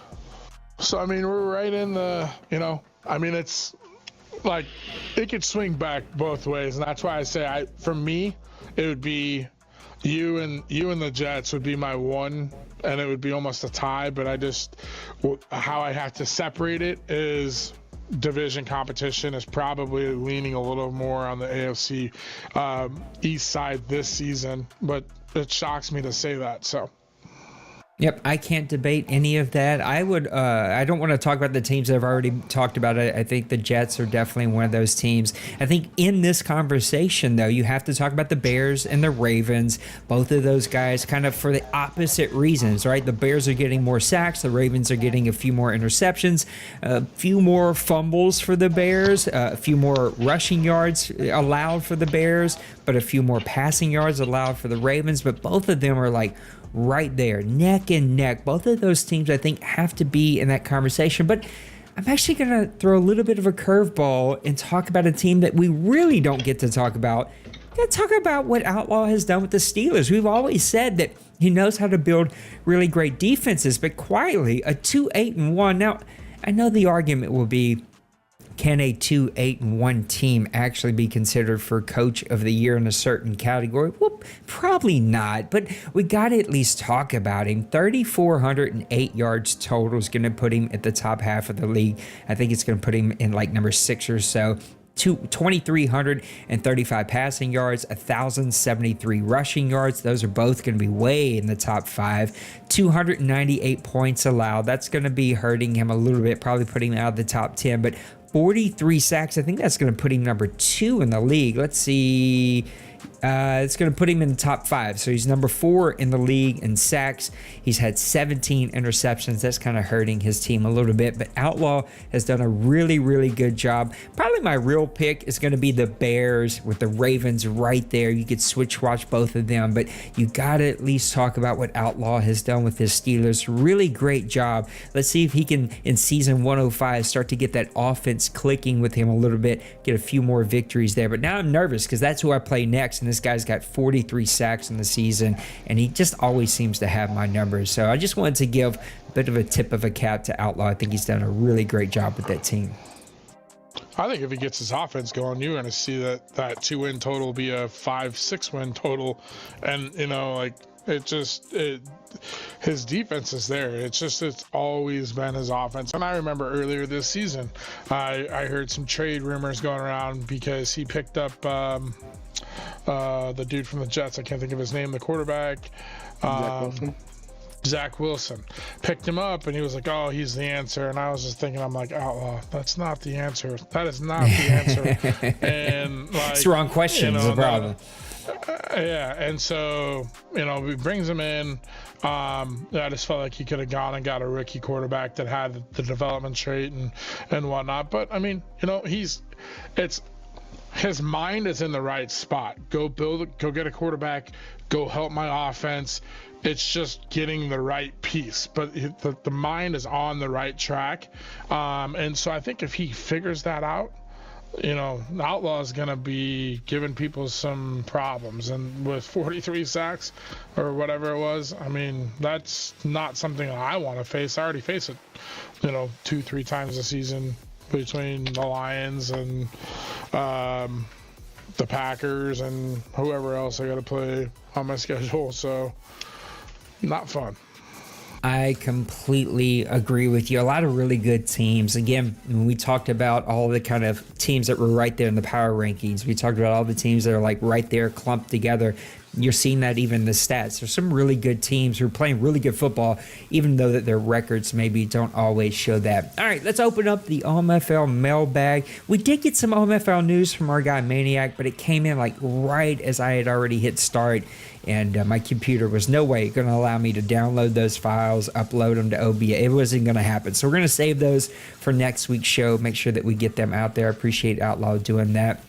So, I mean, we're right in the, it's like it could swing back both ways. And that's why I say, for me, it would be you and the Jets would be my 1, and it would be almost a tie. But how I have to separate it is division competition is probably leaning a little more on the AFC East side this season, but it shocks me to say that. So Yep, I can't debate any of that. I don't want to talk about the teams that I've already talked about. I think the Jets are definitely one of those teams. I think in this conversation, though, you have to talk about the Bears and the Ravens. Both of those guys kind of for the opposite reasons, right? The Bears are getting more sacks. The Ravens are getting a few more interceptions, a few more fumbles for the Bears, a few more rushing yards allowed for the Bears, but a few more passing yards allowed for the Ravens. But both of them are like right there, neck and neck. Both of those teams, I think, have to be in that conversation. But I'm actually going to throw a little bit of a curveball and talk about a team that we really don't get to talk about. We're going to talk about what Outlaw has done with the Steelers. We've always said that he knows how to build really great defenses, but quietly, a 2-8-1. Now, I know the argument will be, can a 2-8-1 team actually be considered for Coach of the Year in a certain category? Well, probably not, but we got to at least talk about him. 3,408 yards total is going to put him at the top half of the league. I think it's going to put him in like number 6 or so. 2,335 passing yards, 1,073 rushing yards. Those are both going to be way in the top 5. 298 points allowed. That's going to be hurting him a little bit, probably putting him out of the top 10, but 43 sacks. I think that's going to put him number 2 in the league. Let's see. It's going to put him in the top 5. So he's number 4 in the league in sacks. He's had 17 interceptions. That's kind of hurting his team a little bit. But Outlaw has done a really, really good job. Probably my real pick is going to be the Bears with the Ravens right there. You could switch watch both of them. But you got to at least talk about what Outlaw has done with his Steelers. Really great job. Let's see if he can, in season 105, start to get that offense clicking with him a little bit. Get a few more victories there. But now I'm nervous because that's who I play next. And this guy's got 43 sacks in the season, and he just always seems to have my numbers. So I just wanted to give a bit of a tip of a cap to Outlaw. I think he's done a really great job with that team. I think if he gets his offense going, you're going to see that 2-win total be a 5-6 win total. And, His defense is there. It's always been his offense. And I remember earlier this season, I heard some trade rumors going around because he picked up the dude from the Jets. I can't think of his name. The quarterback. Zach Wilson picked him up, and he was like, "Oh, he's the answer." And I was just thinking, I'm like, "Oh, that's not the answer. That is not the answer." And like, it's the wrong question. Is the problem. Yeah, and so he brings him in. I just felt like he could have gone and got a rookie quarterback that had the development trait and whatnot. But I mean, his mind is in the right spot. Go get a quarterback. Go help my offense. It's just getting the right piece, but the mind is on the right track. And so I think if he figures that out, Outlaw is going to be giving people some problems. And with 43 sacks or whatever it was, I mean, that's not something I want to face. I already face it, 2-3 times a season between the Lions and the Packers and whoever else I got to play on my schedule. So not fun. I completely agree with you. A lot of really good teams. Again, when we talked about all the kind of teams that were right there in the power rankings, we talked about all the teams that are like right there clumped together. You're seeing that even in the stats. There's some really good teams who are playing really good football, even though that their records maybe don't always show that. All right, let's open up the OMFL mailbag. We did get some OMFL news from our guy Maniac, but it came in like right as I had already hit start, and my computer was no way going to allow me to download those files, upload them to OBS. It wasn't going to happen. So we're going to save those for next week's show, make sure that we get them out there. I appreciate Outlaw doing that.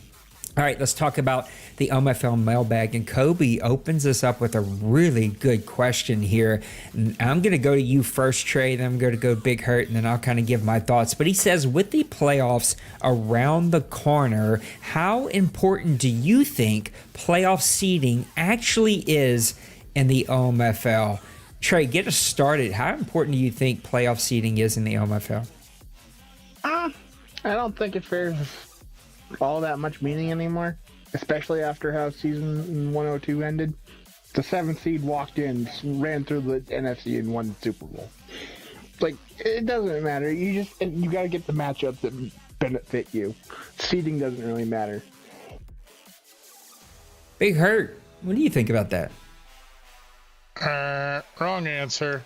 All right, let's talk about the OMFL mailbag. And Kobe opens us up with a really good question here. And I'm going to go to you first, Trey, then I'm going to go Big Hurt, and then I'll kind of give my thoughts. But he says, with the playoffs around the corner, how important do you think playoff seeding actually is in the OMFL? Trey, get us started. How important do you think playoff seeding is in the OMFL? I don't think it bears all that much meaning anymore, especially after how season 102 ended. The 7th seed walked in, ran through the NFC and won the Super Bowl. Like, it doesn't matter. You got to get the matchups that benefit you. Seeding doesn't really matter. Big Hurt, what do you think about that? Wrong answer.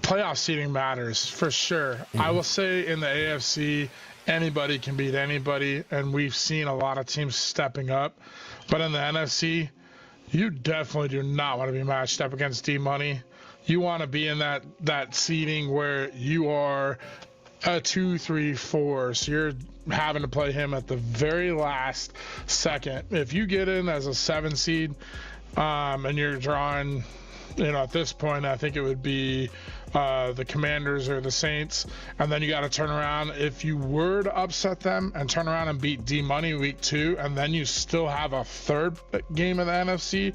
Playoff seeding matters for sure. I will say in the AFC, anybody can beat anybody, and we've seen a lot of teams stepping up. But in the NFC, you definitely do not want to be matched up against D-Money. You want to be in that seeding where you are a 2, 3, 4. So you're having to play him at the very last second. If you get in as a 7 seed and you're drawing, at this point, I think it would be the Commanders or the Saints, and then you got to turn around. If you were to upset them and turn around and beat D-Money week 2, and then you still have a third game of the NFC,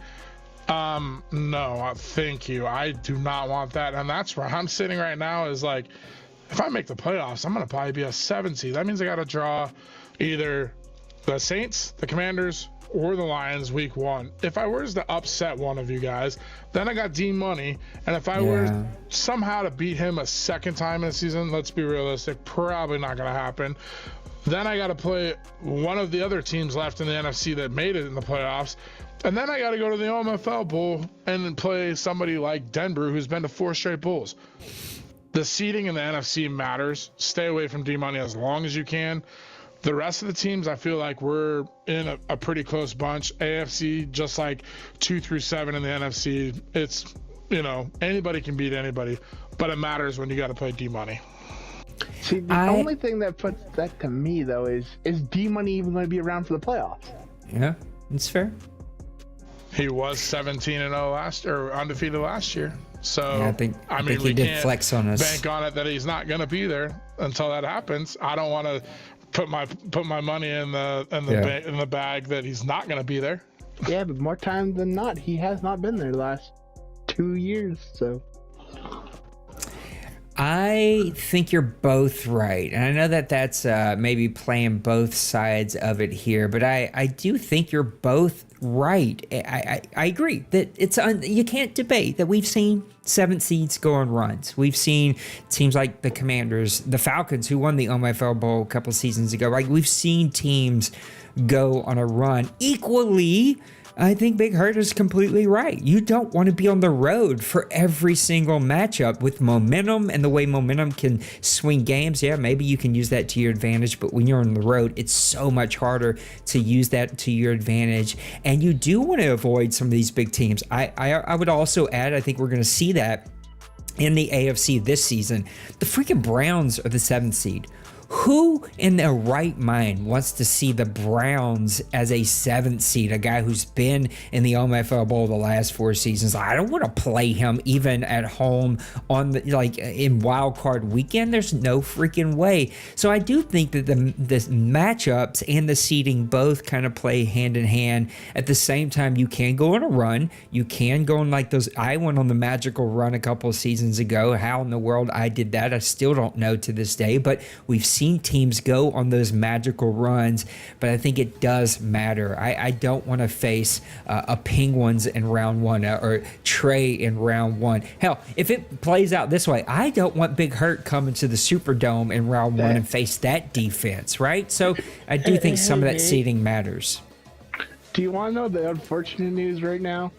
no, thank you. I do not want that. And that's where I'm sitting right now is like, if I make the playoffs, I'm going to probably be a 7 seed. That means I got to draw either the Saints, the Commanders, or the Lions week 1. If I were to upset one of you guys, then I got D-Money. And if I were somehow to beat him a second time in the season, let's be realistic, probably not going to happen. Then I got to play one of the other teams left in the NFC that made it in the playoffs. And then I got to go to the OMFL Bowl and play somebody like Denver, who's been to 4 straight Bowls. The seeding in the NFC matters. Stay away from D-Money as long as you can. The rest of the teams, I feel like we're in a pretty close bunch. AFC, just like 2 through 7 in the NFC. It's, anybody can beat anybody, but it matters when you got to play D-Money. See, the only thing that puts that to me, though, is D-Money even going to be around for the playoffs? Yeah, it's fair. He was 17-0 undefeated last year. So yeah, I think he did flex on us. Bank on it that he's not going to be there until that happens. I don't want to put my money in the bag that he's not going to be there. Yeah, but more times than not, he has not been there the last 2 years. So I think you're both right. And I know that that's maybe playing both sides of it here, but I do think you're both right. I agree that you can't debate that we've seen 7 seeds go on runs. We've seen teams like the Commanders, the Falcons, who won the OMFL Bowl a couple seasons ago. Like, we've seen teams go on a run. Equally, I think Big Hurt is completely right. You don't want to be on the road for every single matchup with momentum and the way momentum can swing games. Yeah, maybe you can use that to your advantage, but when you're on the road, it's so much harder to use that to your advantage. And you do want to avoid some of these big teams. I would also add, I think we're going to see that in the AFC this season. The freaking Browns are the 7th seed. Who in their right mind wants to see the Browns as a 7th seed, a guy who's been in the OMFL Bowl the last 4 seasons? I don't want to play him even at home on in wild card weekend. There's no freaking way. So I do think that the matchups and the seeding both kind of play hand in hand. At the same time, you can go on a run. You can go on like those. I went on the magical run a couple of seasons ago. How in the world I did that, I still don't know to this day, but we've seen teams go on those magical runs, but I think it does matter. I don't want to face a Penguins in round 1 or Trey in round 1. Hell, if it plays out this way, I don't want Big Hurt coming to the Superdome in round 1 and face that defense, right? So I do think some of that seeding matters. Do you want to know the unfortunate news right now?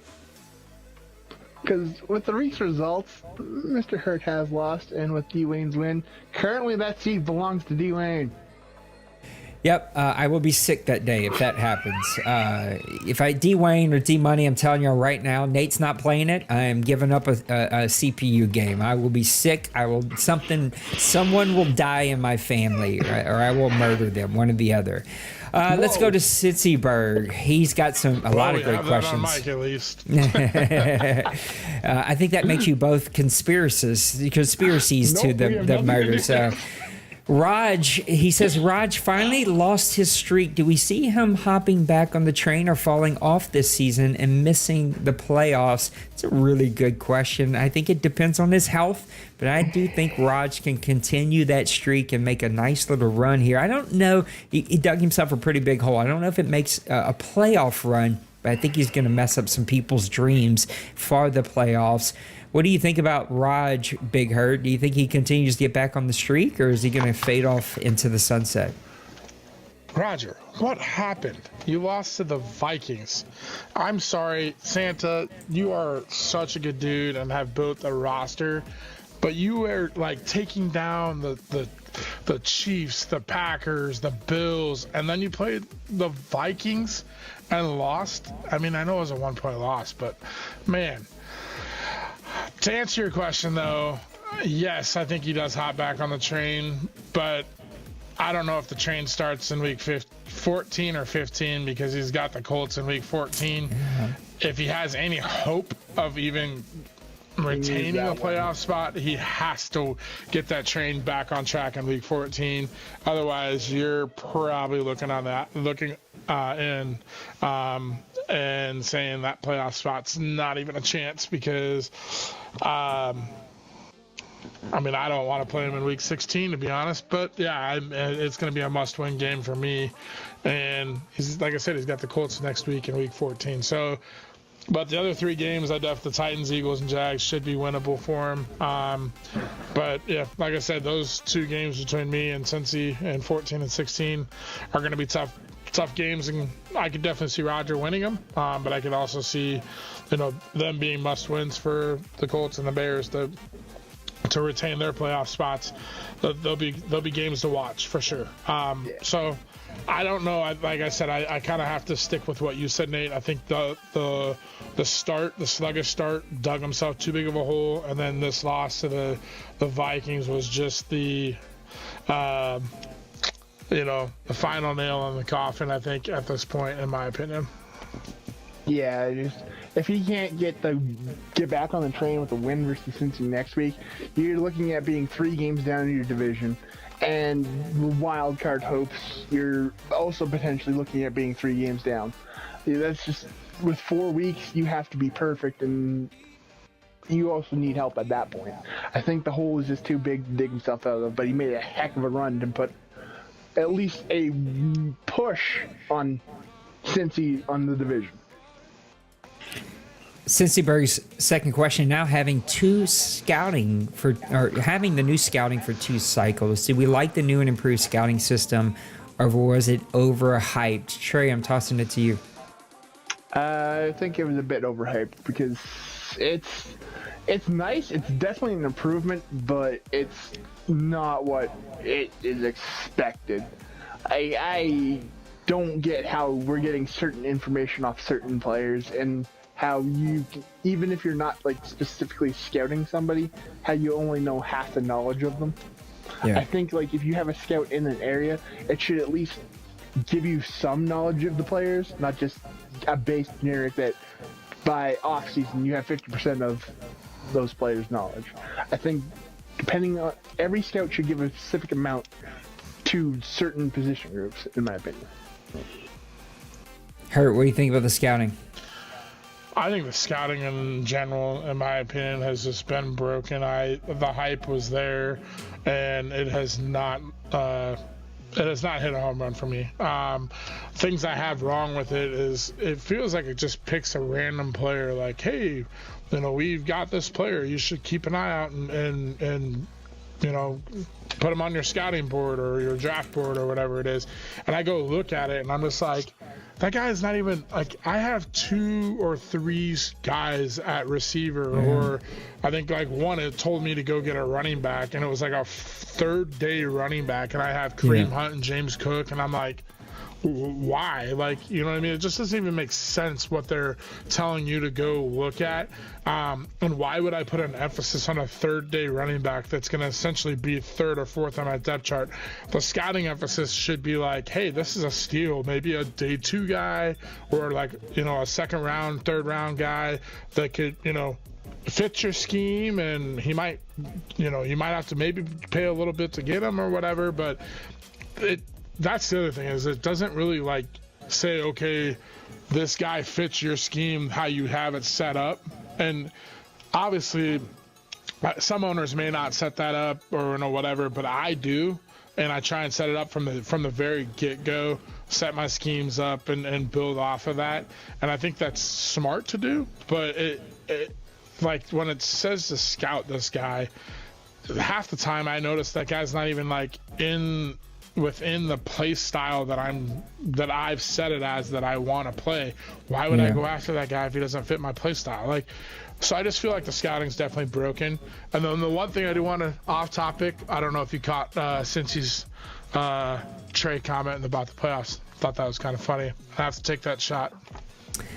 Because with the recent results, Mr. Hurt has lost, and with D-Wayne's win, currently that seat belongs to D-Wayne. Yep, I will be sick that day if that happens. If I D-Wayne or D-Money, I'm telling you right now, Nate's not playing it. I am giving up a CPU game. I will be sick. Someone will die in my family, or I will murder them, one or the other. Let's go to Sitsyberg. He's got a lot of great questions. That on mic at least. I think that makes you both conspiracies to the murder. So, Raj, he says, Raj finally lost his streak. Do we see him hopping back on the train or falling off this season and missing the playoffs? It's a really good question. I think it depends on his health, but I do think Raj can continue that streak and make a nice little run here. I don't know. He dug himself a pretty big hole. I don't know if it makes a playoff run, but I think he's going to mess up some people's dreams for the playoffs. What do you think about Raj, Big Hurt? Do you think he continues to get back on the streak, or is he going to fade off into the sunset? Roger, what happened? You lost to the Vikings. I'm sorry, Santa, you are such a good dude and have built a roster, but you were like taking down the Chiefs, the Packers, the Bills, and then you played the Vikings and lost. I mean, I know it was a 1-point loss, but man. To answer your question, though, yes, I think he does hop back on the train, but I don't know if the train starts in week 14 or 15 because he's got the Colts in week 14. Yeah. If he has any hope of even retaining a playoff spot, he has to get that train back on track in week 14. Otherwise, you're probably looking and saying that playoff spot's not even a chance because, I mean, I don't want to play him in week 16, to be honest, but yeah, it's going to be a must-win game for me. And he's, like I said, he's got the Colts next week in week 14. So, but the other 3 games, the Titans, Eagles, and Jags should be winnable for him. But yeah, like I said, those 2 games between me and Cincy in 14 and 16 are going to be tough games, and I could definitely see Roger winning them. But I could also see, them being must wins for the Colts and the Bears to retain their playoff spots. There'll be games to watch for sure. So I don't know. Like I said, I kind of have to stick with what you said, Nate. I think the sluggish start dug himself too big of a hole, and then this loss to the Vikings was just the final nail in the coffin, I think, at this point, in my opinion. Yeah, if he can't get back on the train with a win versus Cincy next week, you're looking at being 3 games down in your division. And wild card hopes, you're also potentially looking at being 3 games down. That's just, with 4 weeks, you have to be perfect, and you also need help at that point. I think the hole is just too big to dig himself out of, but he made a heck of a run to put at least a push on Cincy on the division. Cincyberg's second question: now having having the new scouting for 2 cycles, did we like the new and improved scouting system, or was it overhyped? Trey, I'm tossing it to you. I think it was a bit overhyped because it's nice. It's definitely an improvement, but it's not what it is expected. I don't get how we're getting certain information off certain players, and how you, even if you're not like specifically scouting somebody, how you only know half the knowledge of them. Yeah. I think like if you have a scout in an area, it should at least give you some knowledge of the players, not just a base generic that by off season you have 50% of those players' knowledge. I think depending on, every scout should give a specific amount to certain position groups, in my opinion. Hurt, what do you think about the scouting? I think the scouting in general, in my opinion, has just been broken. The hype was there, and it has not hit a home run for me. Things I have wrong with it is it feels like it just picks a random player. Like, hey, we've got this player. You should keep an eye out and put him on your scouting board or your draft board or whatever it is. And I go look at it, and I'm just like, that guy is not even, like, I have 2 or 3 guys at receiver, or I think like one, it told me to go get a running back, and it was like a 3rd day running back, and I have Kareem Hunt and James Cook, and I'm like, why? Like, you know what I mean? It just doesn't even make sense what they're telling you to go look at. And why would I put an emphasis on a 3rd day running back that's going to essentially be 3rd or 4th on my depth chart? The scouting emphasis should be like, hey, this is a steal, maybe a day 2 guy, or like, a 2nd round, 3rd round guy that could, fit your scheme, and he might, you might have to maybe pay a little bit to get him or whatever, but that's the other thing, is it doesn't really like say, okay, this guy fits your scheme how you have it set up. And obviously some owners may not set that up or whatever, but I do, and I try and set it up from the very get-go, set my schemes up and build off of that. And I think that's smart to do, but it like when it says to scout this guy, half the time I notice that guy's not even like within the play style that I've set it as that I want to play. Why would I go after that guy if he doesn't fit my play style? Like, so I just feel like the scouting's definitely broken. And then the one thing I do want to, off topic, I don't know if you caught Cincy's Trey comment about the playoffs. Thought that was kind of funny. I have to take that shot.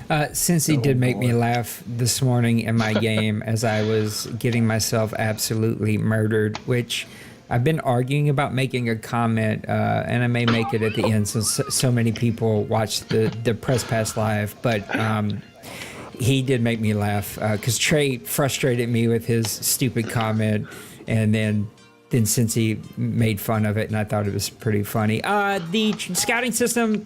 Cincy did make me laugh this morning in my game as I was getting myself absolutely murdered, which I've been arguing about making a comment, and I may make it at the end since so many people watched the press pass live, but he did make me laugh because Trey frustrated me with his stupid comment, and then Cincy made fun of it, and I thought it was pretty funny. The scouting system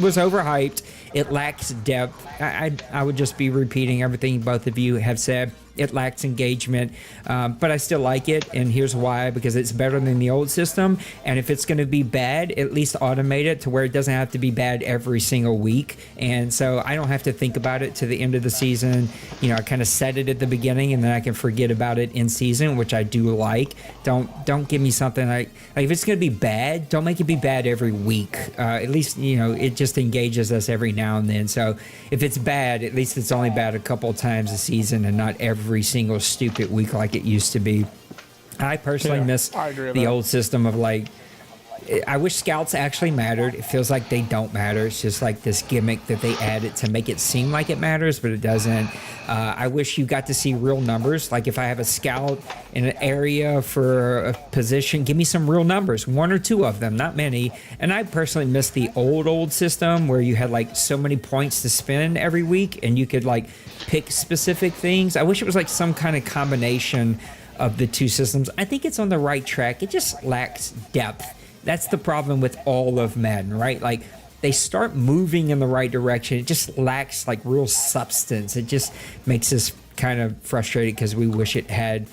was overhyped. It lacks depth. I would just be repeating everything both of you have said. It lacks engagement, but I still like it, and here's why: because it's better than the old system, and if it's going to be bad, at least automate it to where it doesn't have to be bad every single week, and so I don't have to think about it to the end of the season. I kind of set it at the beginning, and then I can forget about it in season, which I do like. Don't give me something like if it's going to be bad, don't make it be bad every week. At least it just engages us every now and then. So if it's bad, at least it's only bad a couple of times a season and not every single stupid week like it used to be. I personally miss the old system of like, I wish scouts actually mattered. It feels like they don't matter. It's just like this gimmick that they added to make it seem like it matters, but it doesn't. I wish you got to see real numbers. Like if I have a scout in an area for a position, give me some real numbers, 1 or 2 of them, not many. And I personally miss the old system where you had like so many points to spend every week and you could like pick specific things. I wish it was like some kind of combination of the 2 systems. I think it's on the right track. It just lacks depth. That's the problem with all of Madden, right? Like they start moving in the right direction. It just lacks like real substance. It just makes us kind of frustrated because we wish it had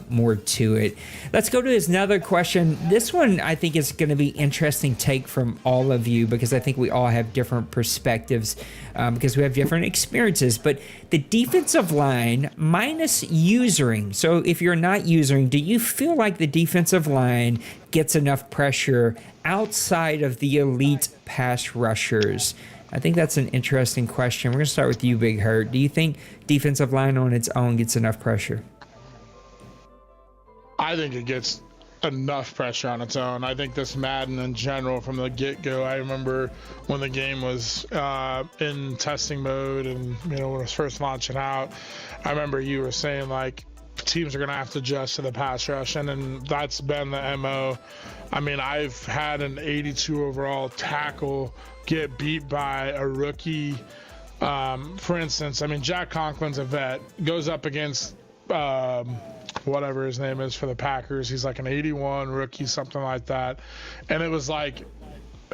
more to it. Let's go to another question. This one I think is going to be interesting take from all of you, because I think we all have different perspectives because we have different experiences. But the defensive line minus usering. So if you're not usering, do you feel like the defensive line gets enough pressure outside of the elite pass rushers? I think that's an interesting question. We're going to start with you, Big Hurt. Do you think defensive line on its own gets enough pressure? I think it gets enough pressure on its own. I think this Madden in general from the get-go, I remember when the game was in testing mode and, when it was first launching out, I remember you were saying, like, teams are going to have to adjust to the pass rush, and that's been the MO. I mean, I've had an 82 overall tackle get beat by a rookie. For instance, I mean, Jack Conklin's a vet, goes up against whatever his name is for the Packers. He's like an 81 rookie, something like that. And it was like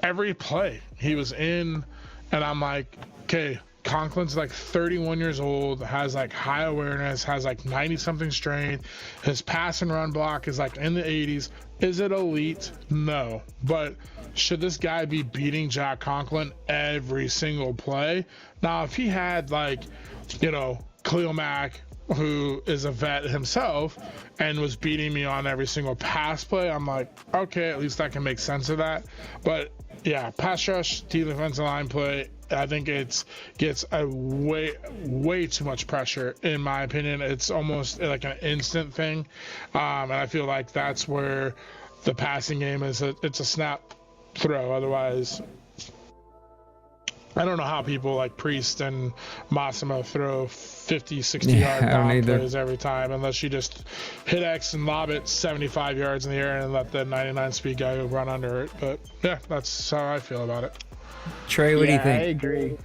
every play he was in, and I'm like, okay, Conklin's like 31 years old, has like high awareness, has like 90 something strength. His pass and run block is like in the 80s. Is it elite? No. But should this guy be beating Jack Conklin every single play? Now, if he had like, Khalil Mack, who is a vet himself, and was beating me on every single pass play, I'm like, okay, at least I can make sense of that. But yeah, pass rush, defensive line play, I think it gets a way too much pressure, in my opinion. It's almost like an instant thing, and I feel like that's where the passing game is. It's a snap throw. Otherwise, I don't know how people like Priest and Massimo throw 50, 60-yard down plays every time, unless you just hit X and lob it 75 yards in the air and let the 99 speed guy run under it. But yeah, that's how I feel about it. Trey, what do you think? I agree.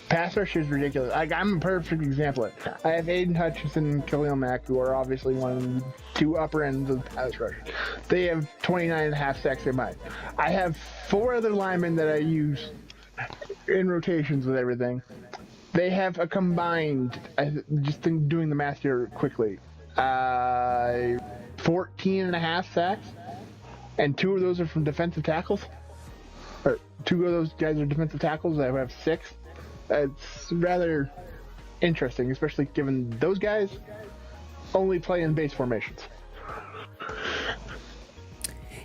Pass rush is ridiculous. I'm a perfect example of it. I have Aiden Hutchinson and Khalil Mack, who are obviously one of the two upper ends of the pass rush. They have 29.5 sacks in mine. I have 4 other linemen that I use in rotations with everything. They have a combined, just doing the math here quickly, 14.5 sacks, and 2 of those are from defensive tackles. Or 2 of those guys are defensive tackles. I have 6. It's rather interesting, especially given those guys only play in base formations.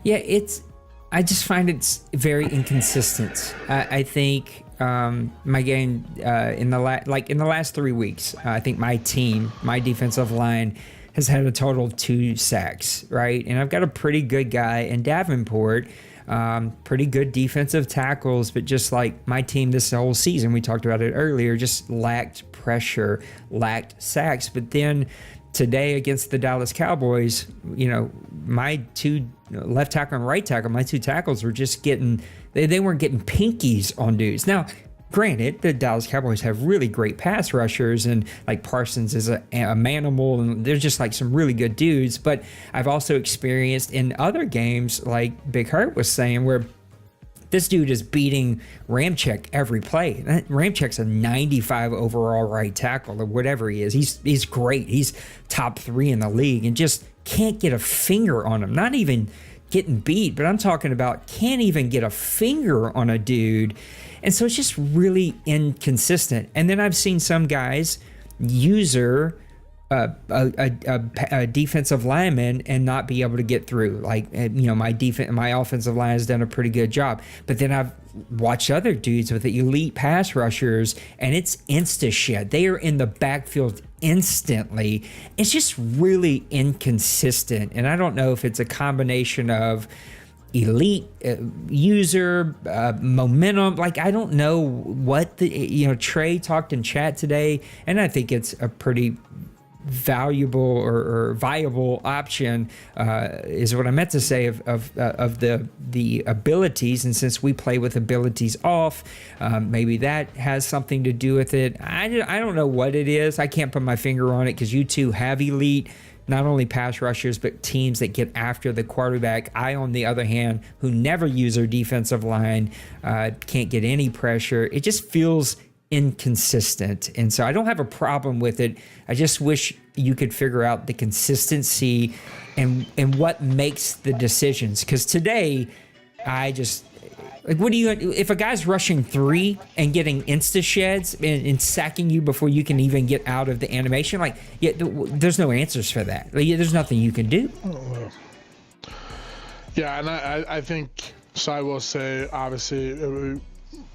Yeah, I just find it's very inconsistent. I think my game in the last 3 weeks, I think my defensive line has had a total of 2 sacks, right? And I've got a pretty good guy in Davenport, pretty good defensive tackles, but just like my team this whole season, we talked about it earlier, just lacked pressure, lacked sacks. But then today against the Dallas Cowboys, my 2 left tackle and right tackle, my 2 tackles were just getting, they weren't getting pinkies on dudes. Now, granted, the Dallas Cowboys have really great pass rushers, and like Parsons is a manimal, and they're just like some really good dudes. But I've also experienced in other games, like Big Hurt was saying, where this dude is beating Ramczyk every play. Ramczyk's a 95 overall right tackle or whatever he is. He's great. He's top 3 in the league and just can't get a finger on him. Not even getting beat, but I'm talking about can't even get a finger on a dude. And so it's just really inconsistent. And then I've seen some guys user a defensive lineman and not be able to get through. Like, my offensive line has done a pretty good job. But then I've watched other dudes with the elite pass rushers, and it's insta shit. They are in the backfield instantly. It's just really inconsistent. And I don't know if it's a combination of elite user momentum. Like, I don't know what Trey talked in chat today, and I think it's a pretty valuable or viable option is what I meant to say of the abilities. And since we play with abilities off, maybe that has something to do with it. I don't know what it is. I can't put my finger on it, because you two have elite not only pass rushers, but teams that get after the quarterback. I, on the other hand, who never use their defensive line, can't get any pressure. It just feels inconsistent. And so I don't have a problem with it. I just wish you could figure out the consistency and what makes the decisions. Because today, I just... Like, what do you... If a guy's rushing 3 and getting insta sheds and sacking you before you can even get out of the animation, like, yeah, there's no answers for that. Like, there's nothing you can do. Yeah, and I think... So I will say, obviously,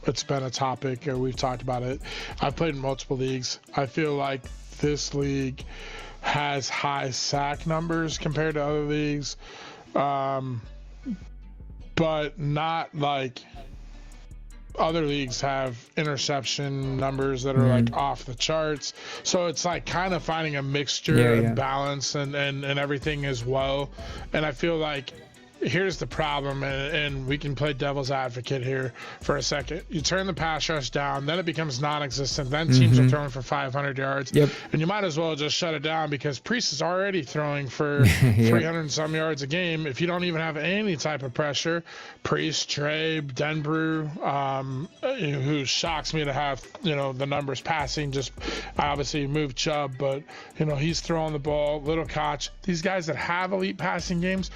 it's been a topic, or we've talked about it. I've played in multiple leagues. I feel like this league has high sack numbers compared to other leagues, but not like other leagues have interception numbers that are like off the charts. So it's like kind of finding a mixture and balance and everything as well. And I feel like here's the problem, and we can play devil's advocate here for a second. You turn the pass rush down, then it becomes non-existent. Then teams are throwing for 500 yards, and you might as well just shut it down because Priest is already throwing for 300 and some yards a game. If you don't even have any type of pressure, Priest, Trey, Denbrew, who shocks me to have the numbers passing. Just obviously moved Chubb, but he's throwing the ball. Little Koch, these guys that have elite passing games.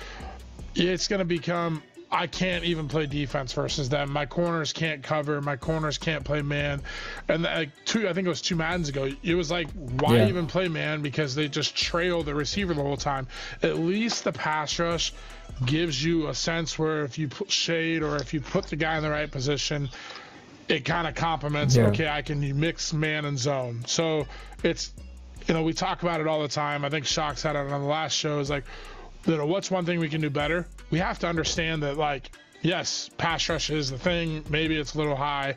It's going to become, I can't even play defense versus them. My corners can't cover. My corners can't play man. And I think it was 2 Maddens ago, it was like, why even play man? Because they just trail the receiver the whole time. At least the pass rush gives you a sense where if you put shade or if you put the guy in the right position, it kind of complements, okay, I can mix man and zone. So it's, we talk about it all the time. I think Shock had it on the last show. Is like, what's one thing we can do better? We have to understand that, like, yes, pass rush is the thing. Maybe it's a little high,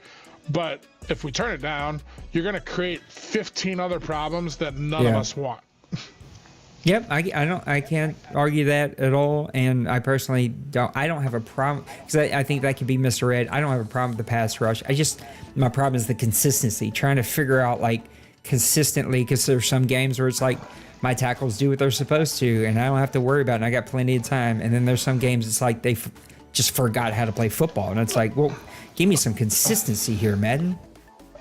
but if we turn it down, you're going to create 15 other problems that none of us want. Yep, I can't argue that at all, and I personally don't. I don't have a problem because I think that could be misread. I don't have a problem with the pass rush. My problem is the consistency, trying to figure out like consistently, because there's some games where it's like, my tackles do what they're supposed to, and I don't have to worry about it, and I got plenty of time. And then there's some games it's like they just forgot how to play football, and it's like, well, give me some consistency here, Madden.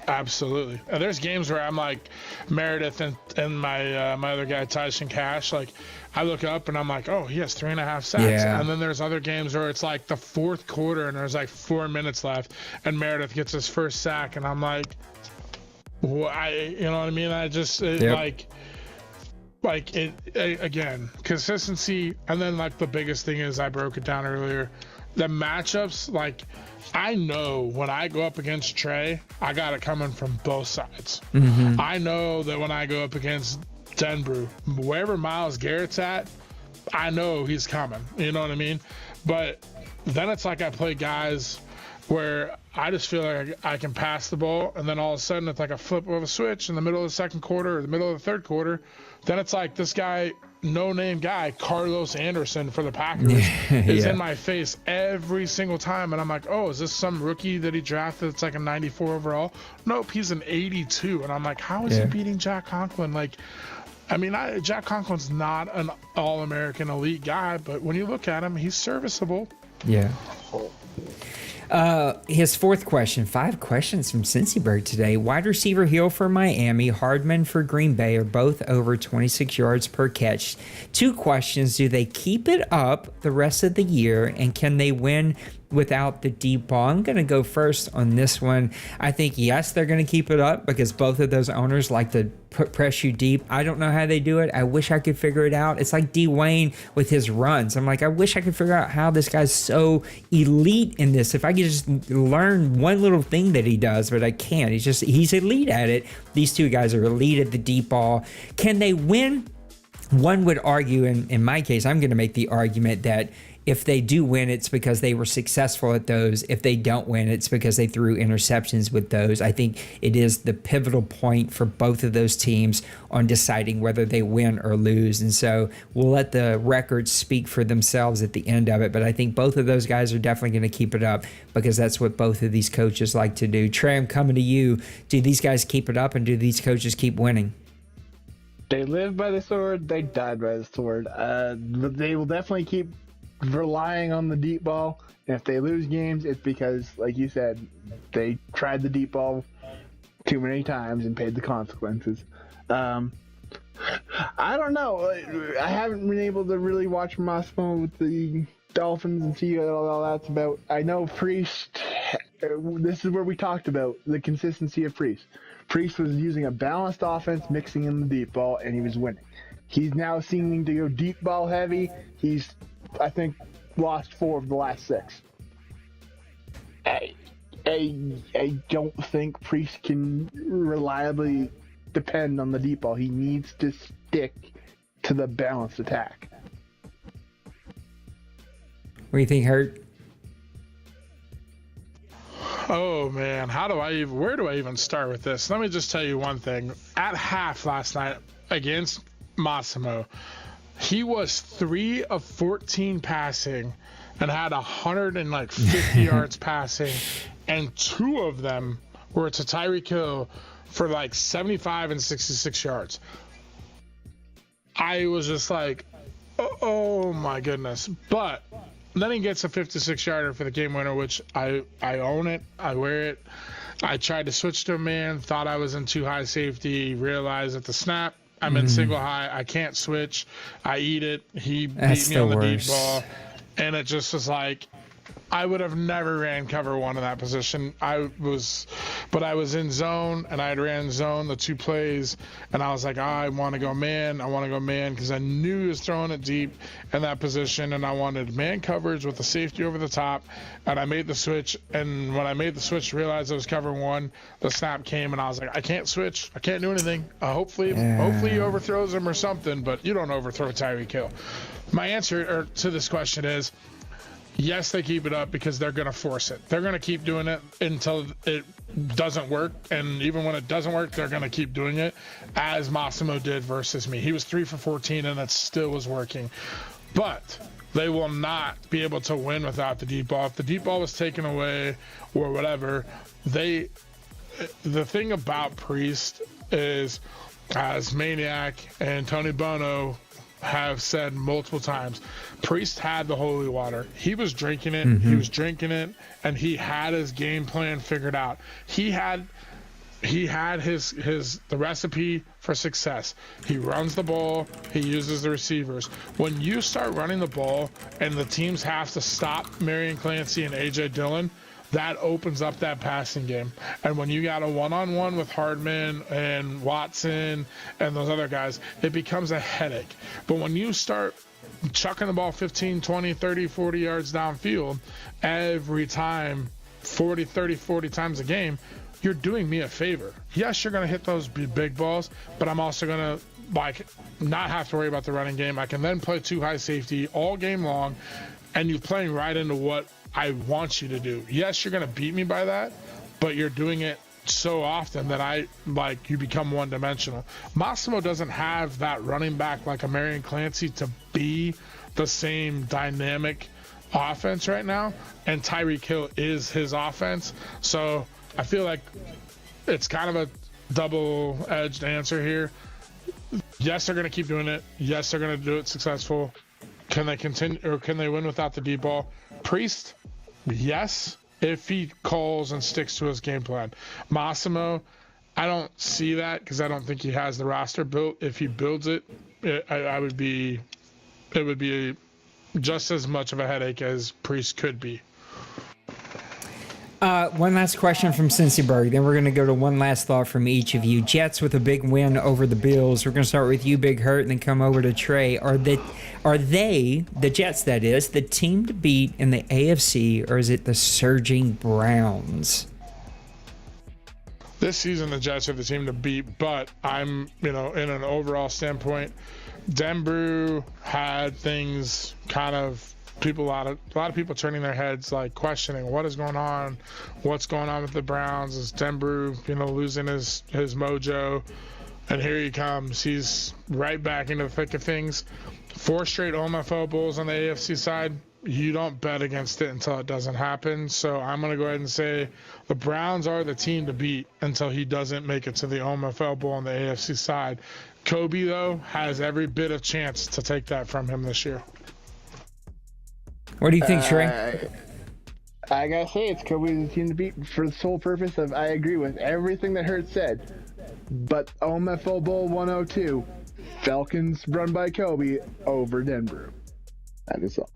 Absolutely. And there's games where I'm like Meredith and my my other guy Tyson Cash, like I look up and I'm like, oh, he has 3.5 sacks. And then there's other games where it's like the 4th quarter and there's like 4 minutes left, and Meredith gets his first sack, and I'm like, why? You know what I mean? I just like it again, consistency. And then like the biggest thing is, I broke it down earlier, the matchups. Like, I know when I go up against Trey, I got it coming from both sides. I know that when I go up against Denbrew, wherever Myles Garrett's at, I know he's coming. You know what I mean? But then it's like I play guys where I just feel like I can pass the ball, and then all of a sudden it's like a flip of a switch in the middle of the 2nd quarter or the middle of the 3rd quarter. Then it's like this guy, no-name guy, Carlos Anderson for the Packers, is in my face every single time. And I'm like, oh, is this some rookie that he drafted that's like a 94 overall? Nope, he's an 82. And I'm like, how is he beating Jack Conklin? Like, I mean, Jack Conklin's not an all-American elite guy, but when you look at him, he's serviceable. Yeah. His 4th question, 5 questions from Cincyberg today. Wide receiver Hill for Miami, Hardman for Green Bay are both over 26 yards per catch. 2 questions. Do they keep it up the rest of the year, and can they win without the deep ball? I'm going to go first on this one. I think, yes, they're going to keep it up because both of those owners like to press you deep. I don't know how they do it. I wish I could figure it out. It's like Dwayne with his runs. I'm like, I wish I could figure out how this guy's so elite in this. If I could just learn one little thing that he does, but I can't. He's elite at it. These 2 guys are elite at the deep ball. Can they win? One would argue, in my case, I'm going to make the argument that if they do win, it's because they were successful at those. If they don't win, it's because they threw interceptions with those. I think it is the pivotal point for both of those teams on deciding whether they win or lose. And so we'll let the records speak for themselves at the end of it. But I think both of those guys are definitely going to keep it up because that's what both of these coaches like to do. Trey, I'm coming to you. Do these guys keep it up, and do these coaches keep winning? They live by the sword. They died by the sword. They will definitely keep relying on the deep ball. And if they lose games, it's because, like you said, they tried the deep ball too many times and paid the consequences. I don't know. I haven't been able to really watch Massimo with the Dolphins and see what all that's about. I know Priest, this is where we talked about the consistency of Priest. Priest was using a balanced offense, mixing in the deep ball, and he was winning. He's now seeming to go deep ball heavy. He's, I think, lost 4 of the last 6. I don't think Priest can reliably depend on the deep ball. He needs to stick to the balanced attack. What do you think, Hurt? Oh man, where do I even start with this? Let me just tell you one thing. At half last night against Massimo, he was 3 of 14 passing and had 150 yards passing, and 2 of them were to Tyreek Hill for 75 and 66 yards. I was just like, oh my goodness. But then he gets a 56-yarder for the game winner, which I own it. I wear it. I tried to switch to a man, thought I was in too high safety, realized at the snap, I'm in single high. I can't switch. I eat it. He beat me on the deep ball. And it just was like, I would have never ran cover 1 in that position. But I was in zone, and I had ran zone the 2 plays, and I was like, I want to go man. I want to go man because I knew he was throwing it deep in that position, and I wanted man coverage with the safety over the top, and I made the switch. And when I made the switch, realized I was cover 1. The snap came, and I was like, I can't switch. I can't do anything. Hopefully he overthrows him or something, but you don't overthrow Tyreek Hill. My answer to this question is, yes, they keep it up because they're going to force it. They're going to keep doing it until it doesn't work. And even when it doesn't work, they're going to keep doing it, as Massimo did versus me. He was 3 for 14, and that still was working. But they will not be able to win without the deep ball. If the deep ball was taken away or whatever, the thing about Priest is, as Maniac and Tony Bono have said multiple times, Priest had the holy water. He was drinking it. He was drinking it, and he had his game plan figured out. He had the recipe for success. He runs the ball. He uses the receivers. When you start running the ball and the teams have to stop Marion Clancy and A.J. Dillon, that opens up that passing game. And when you got a one-on-one with Hardman and Watson and those other guys, it becomes a headache. But when you start chucking the ball 15, 20, 30, 40 yards downfield every time, 40 times a game, you're doing me a favor. Yes, you're going to hit those big balls, but I'm also going to not have to worry about the running game. I can then play 2 high safety all game long, and you're playing right into what I want you to do. Yes, you're going to beat me by that, but you're doing it so often that you become one-dimensional. Massimo doesn't have that running back like a Marion Clancy to be the same dynamic offense right now, and Tyreek Hill is his offense. So I feel like it's kind of a double-edged answer here. Yes, they're going to keep doing it. Yes, they're going to do it successful. Can they continue, or can they win without the deep ball? Priest, yes, if he calls and sticks to his game plan. Massimo, I don't see that because I don't think he has the roster built. If he builds it, it would be just as much of a headache as Priest could be. One last question from Cincyberg. Then we're going to go to one last thought from each of you. Jets with a big win over the Bills. We're going to start with you, Big Hurt, and then come over to Trey. Are they, the Jets that is, the team to beat in the AFC, or is it the surging Browns? This season, the Jets are the team to beat, but I'm, in an overall standpoint, Denbrew had things kind of, a lot of people turning their heads, like questioning what's going on with the Browns. Is Denbrew, losing his mojo? And here he comes. He's right back into the thick of things. 4 straight OMFL Bowls on the AFC side. You don't bet against it until it doesn't happen. So I'm going to go ahead and say the Browns are the team to beat until he doesn't make it to the OMFL Bowl on the AFC side. Kobe, though, has every bit of chance to take that from him this year. What do you think, Trey? I gotta say, it's Kobe's the team to beat for the sole purpose of I agree with everything that Hurt said. But OMFL Bowl 102, Falcons run by Kobe over Denver. That is all.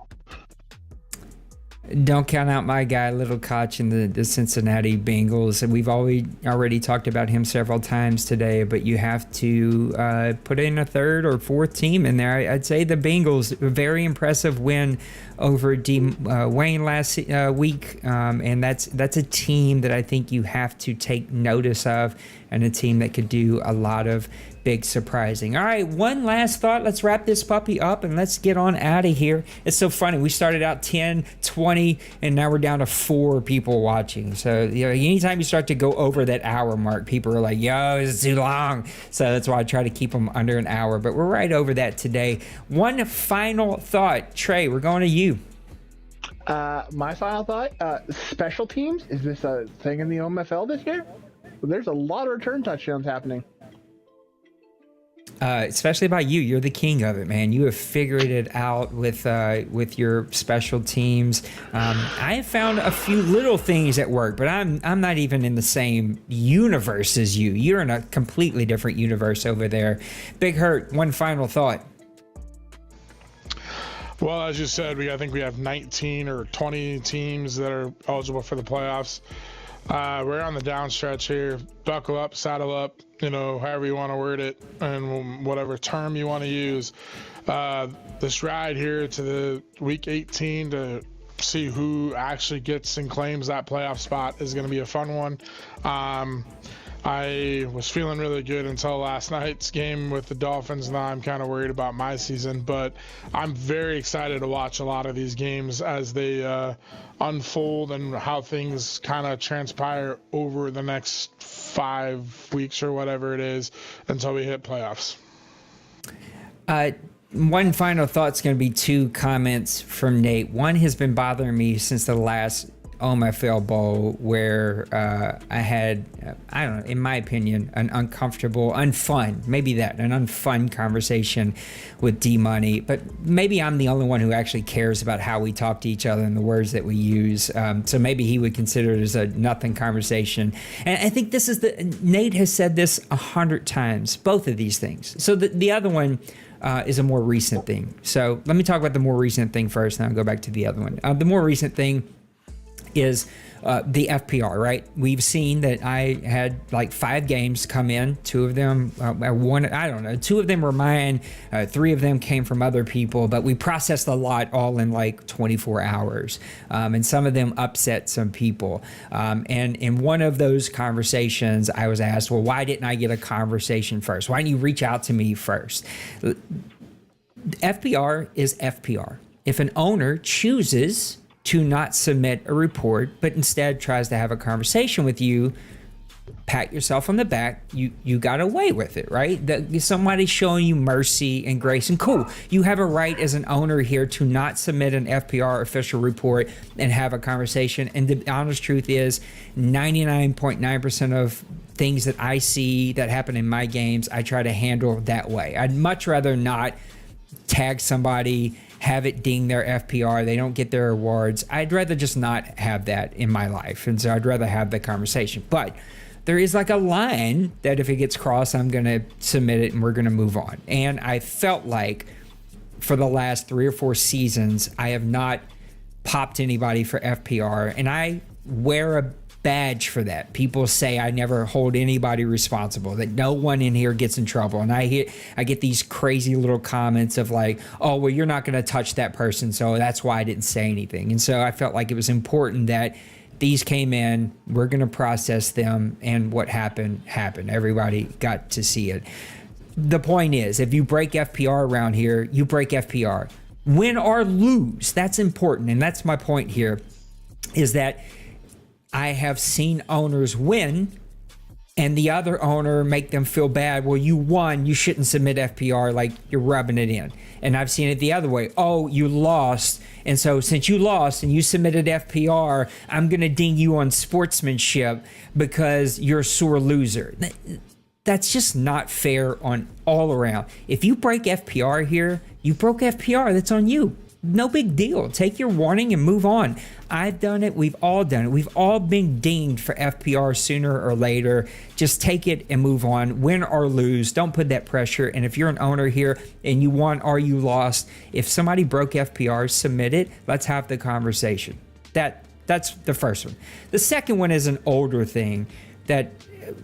Don't count out my guy, Little Koch, in the Cincinnati Bengals. And we've already talked about him several times today, but you have to put in a third or fourth team in there. I'd say the Bengals, a very impressive win over Wayne last week. And that's a team that I think you have to take notice of, and a team that could do a lot of big surprising. All right, one last thought. Let's wrap this puppy up and let's get on out of here. It's so funny. We started out 10, 20, and now we're down to 4 people watching. So, anytime you start to go over that hour mark, people are like, yo, it's too long. So that's why I try to keep them under an hour. But we're right over that today. One final thought. Trey, we're going to you. My final thought, special teams, is this a thing in the OMFL this year? There's a lot of return touchdowns happening. Especially by you. You're the king of it, man. You have figured it out with your special teams. I have found a few little things at work, but I'm not even in the same universe as you. You're in a completely different universe over there. Big Hurt, one final thought. Well, as you said, I think we have 19 or 20 teams that are eligible for the playoffs. We're on the downstretch here. Buckle up, saddle up, however you want to word it, and whatever term you want to use. This ride here to the week 18 to see who actually gets and claims that playoff spot is going to be a fun one. I was feeling really good until last night's game with the Dolphins. Now I'm kind of worried about my season, but I'm very excited to watch a lot of these games as they unfold and how things kind of transpire over the next 5 weeks or whatever it is until we hit playoffs. One final thought's going to be 2 comments from Nate. One has been bothering me since the last OMFL Bowl, where I had, I don't know, in my opinion, an unfun conversation with D-Money. But maybe I'm the only one who actually cares about how we talk to each other and the words that we use. So maybe he would consider it as a nothing conversation. And I think Nate has said this 100 times, both of these things. So the other one is a more recent thing. So let me talk about the more recent thing first, and I'll go back to the other one. The more recent thing is the FPR, right? We've seen that I had like 5 games come in. 2 of them, 2 of them were mine. 3 of them came from other people, but we processed a lot all in like 24 hours. And some of them upset some people. And in one of those conversations, I was asked, well, why didn't I get a conversation first? Why didn't you reach out to me first? FPR is FPR. If an owner chooses to not submit a report, but instead tries to have a conversation with you, pat yourself on the back. You got away with it, right? Somebody's showing you mercy and grace, and cool. You have a right as an owner here to not submit an FPR official report and have a conversation. And the honest truth is 99.9% of things that I see that happen in my games, I try to handle that way. I'd much rather not tag somebody, have it ding their FPR, they don't get their awards. I'd rather just not have that in my life. And so I'd rather have the conversation. But there is like a line that if it gets crossed, I'm going to submit it and we're going to move on. And I felt like for the last 3 or 4 seasons, I have not popped anybody for FPR. And I wear a badge for that. People say I never hold anybody responsible, that no one in here gets in trouble. And I get these crazy little comments of like, oh, well, you're not going to touch that person, so that's why I didn't say anything. And so I felt like it was important that these came in, we're going to process them, and what happened. Everybody got to see it. The point is, if you break FPR around here, you break FPR. Win or lose, that's important. And that's my point here, is that I have seen owners win and the other owner make them feel bad. Well, you won, you shouldn't submit FPR, like you're rubbing it in. And I've seen it the other way. Oh, you lost. And so since you lost and you submitted FPR, I'm going to ding you on sportsmanship because you're a sore loser. That's just not fair on all around. If you break FPR here, you broke FPR, that's on you. no big deal. Take your warning and move on. I've done it. We've all done it. We've all been dinged for FPR sooner or later. Just take it and move on. Win or lose. Don't put that pressure. And if you're an owner here and you won or you lost, if somebody broke FPR, submit it. Let's have the conversation. That's the first one. The second one is an older thing that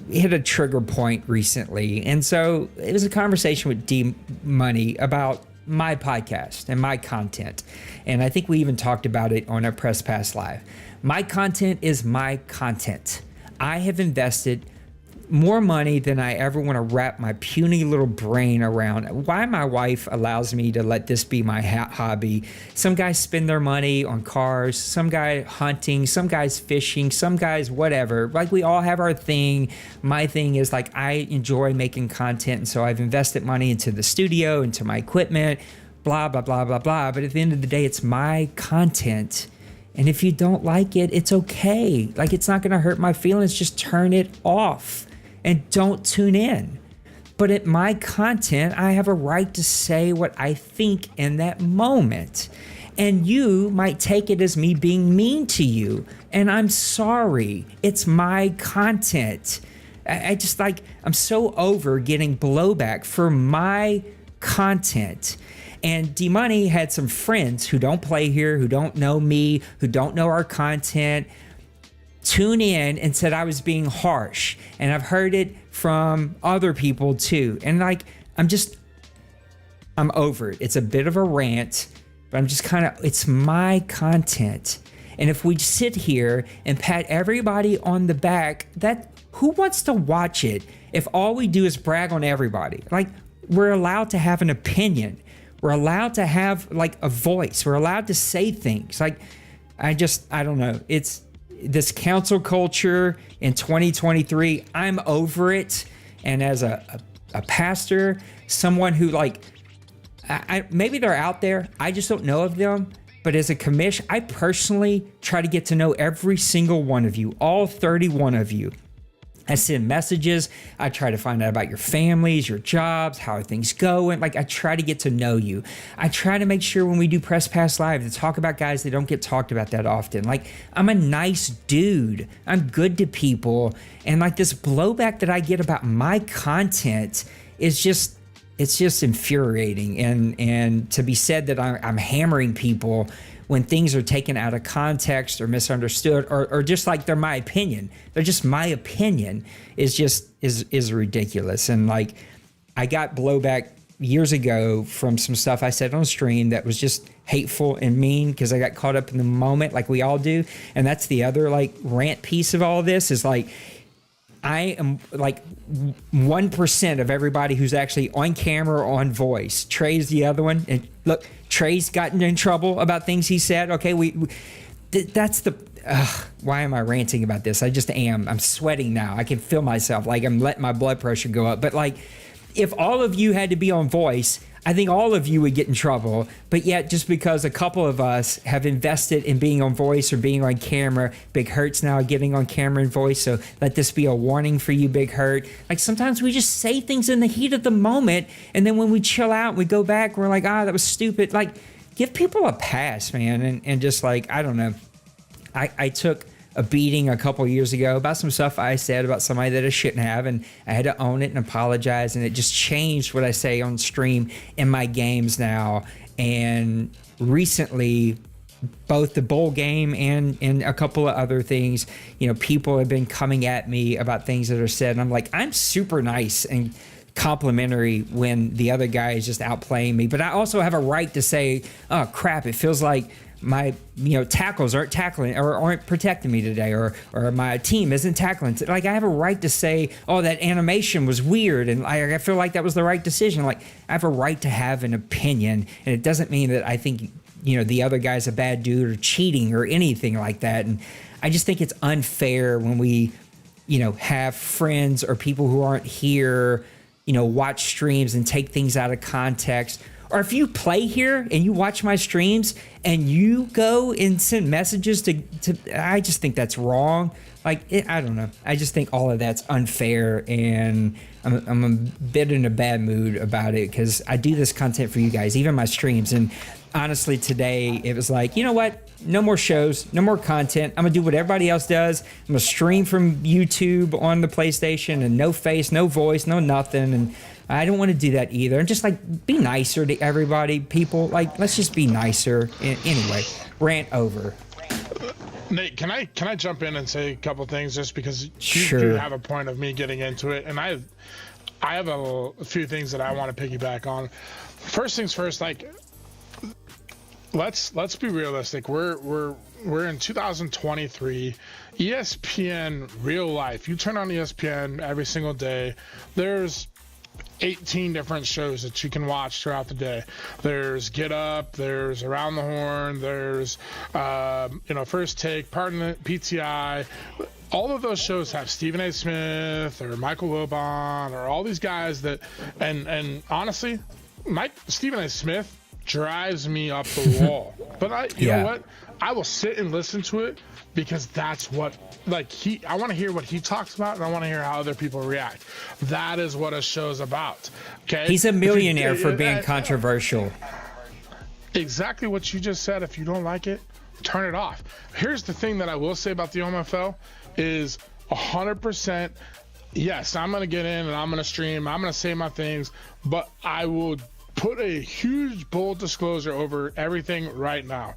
hit a trigger point recently. And so it was a conversation with D Money about my podcast and my content. And I think we even talked about it on our Press Pass Live. My content is my content. I have invested more money than I ever want to wrap my puny little brain around. Why my wife allows me to let this be my hobby. Some guys spend their money on cars, some guy hunting, some guys fishing, some guys whatever. Like, we all have our thing. My thing is, like, I enjoy making content, and so I've invested money into the studio, into my equipment, blah, blah, blah, blah, blah. But at the end of the day, it's my content. And if you don't like it, it's okay. Like, it's not going to hurt my feelings. Just turn it off and don't tune in. But at my content, I have a right to say what I think in that moment. And you might take it as me being mean to you. And I'm sorry. It's my content. I just, like, I'm so over getting blowback for my content. And D Money had some friends who don't play here, who don't know me, who don't know our content, tune in and said I was being harsh. And I've heard it from other people too. And, like, I'm over it. It's a bit of a rant, but I'm just kind of, it's my content. And if we sit here and pat everybody on the back, who wants to watch it if all we do is brag on everybody? Like, we're allowed to have an opinion. We're allowed to have, like, a voice. We're allowed to say things. Like, I don't know. It's this council culture in 2023. I'm over it. And as a pastor, someone who, like, maybe they're out there, I just don't know of them. But as a commission, I personally try to get to know every single one of you, all 31 of you. I send messages. I try to find out about your families, your jobs, how things go. And, like, I try to get to know you. I try to make sure when we do Press Pass Live to talk about guys that don't get talked about that often. Like, I'm a nice dude. I'm good to people. And, like, this blowback that I get about my content is just, it's just infuriating. And to be said that I'm hammering people when things are taken out of context or misunderstood, or just like they're my opinion. They're just my opinion is ridiculous. And, like, I got blowback years ago from some stuff I said on stream that was just hateful and mean because I got caught up in the moment, like we all do. And that's the other, like, rant piece of all of this is, like, I am, like, 1% of everybody who's actually on camera or on voice. Trey's the other one. And look, Trey's gotten in trouble about things he said. Okay, that's the, why am I ranting about this? I just am. I'm sweating now. I can feel myself. Like, I'm letting my blood pressure go up. But, like, if all of you had to be on voice, I think all of you would get in trouble. But yet, just because a couple of us have invested in being on voice or being on camera, Big Hurt's now getting on camera and voice. So let this be a warning for you, Big Hurt. Like, sometimes we just say things in the heat of the moment. And then when we chill out, we go back, we're like, that was stupid. Like, give people a pass, man. And just, like, I don't know. I took a beating a couple years ago about some stuff I said about somebody that I shouldn't have, and I had to own it and apologize, and it just changed what I say on stream in my games now. And recently, both the bowl game and a couple of other things, you know, people have been coming at me about things that are said, and I'm like, I'm super nice and complimentary when the other guy is just outplaying me, but I also have a right to say, oh crap, it feels like my, you know, tackles aren't tackling or aren't protecting me today, or my team isn't tackling. Like, I have a right to say, oh, that animation was weird, and I feel like that was the right decision. Like, I have a right to have an opinion, and it doesn't mean that I think, you know, the other guy's a bad dude or cheating or anything like that. And I just think it's unfair when we, you know, have friends or people who aren't here, you know, watch streams and take things out of context. Or if you play here and you watch my streams and you go and send messages to I just think that's wrong. Like, I don't know. I just think all of that's unfair, and I'm a bit in a bad mood about it because I do this content for you guys, even my streams. And honestly, today it was like, you know what? No more shows, no more content. I'm gonna do what everybody else does. I'm gonna stream from YouTube on the PlayStation, and no face, no voice, no nothing. And I don't want to do that either. And just like be nicer to everybody, people. Like, let's just be nicer. Anyway, rant over. Nate, can I jump in and say a couple things just because Sure. you have a point of me getting into it, and I have a few things that I want to piggyback on. First things first, like let's be realistic. We're in 2023. ESPN real life. You turn on ESPN every single day. There's 18 different shows that you can watch throughout the day. There's Get Up, there's Around the Horn, there's First Take, Pardon It, PTI. All of those shows have Stephen A. Smith or Michael Wilbon or all these guys that, and honestly, Stephen A. Smith drives me up the wall. But you know what? I will sit and listen to it because that's what, I want to hear what he talks about, and I want to hear how other people react. That is what a show's about. Okay. He's a millionaire for being controversial. Exactly what you just said. If you don't like it, turn it off. Here's the thing that I will say about the OMFL is 100%. Yes, I'm going to get in and I'm going to stream. I'm going to say my things, but I will put a huge bold disclosure over everything right now.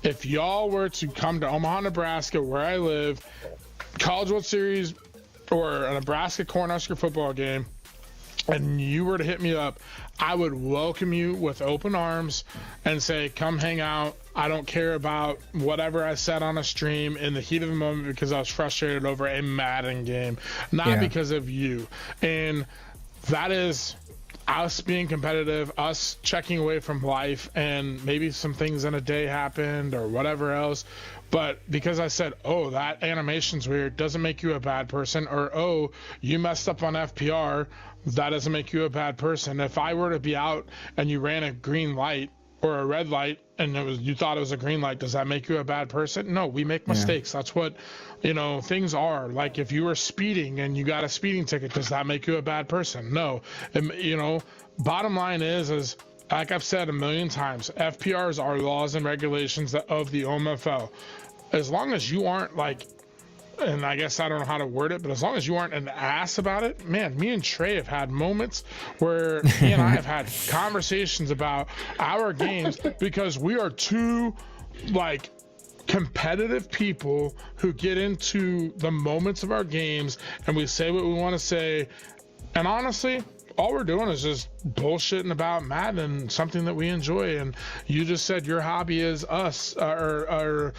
If y'all were to come to Omaha, Nebraska, where I live, College World Series or a Nebraska Cornhusker football game, and you were to hit me up, I would welcome you with open arms and say, come hang out. I don't care about whatever I said on a stream in the heat of the moment because I was frustrated over a Madden game, not because of you. And that is us being competitive, us checking away from life, and maybe some things in a day happened or whatever else. But because I said, oh, that animation's weird, doesn't make you a bad person, or, oh, you messed up on FPR, that doesn't make you a bad person. If I were to be out and you ran a green light or a red light and you thought it was a green light, does that make you a bad person? No, we make mistakes. That's what, things are. Like if you were speeding and you got a speeding ticket, does that make you a bad person? No. Bottom line is like I've said a million times, FPRs are laws and regulations of the OMFL. As long as you aren't and I guess I don't know how to word it, but as long as you aren't an ass about it, man, me and Trey have had moments where he and I have had conversations about our games because we are two competitive people who get into the moments of our games and we say what we want to say. And honestly, all we're doing is just bullshitting about Madden, something that we enjoy. And you just said your hobby is us, or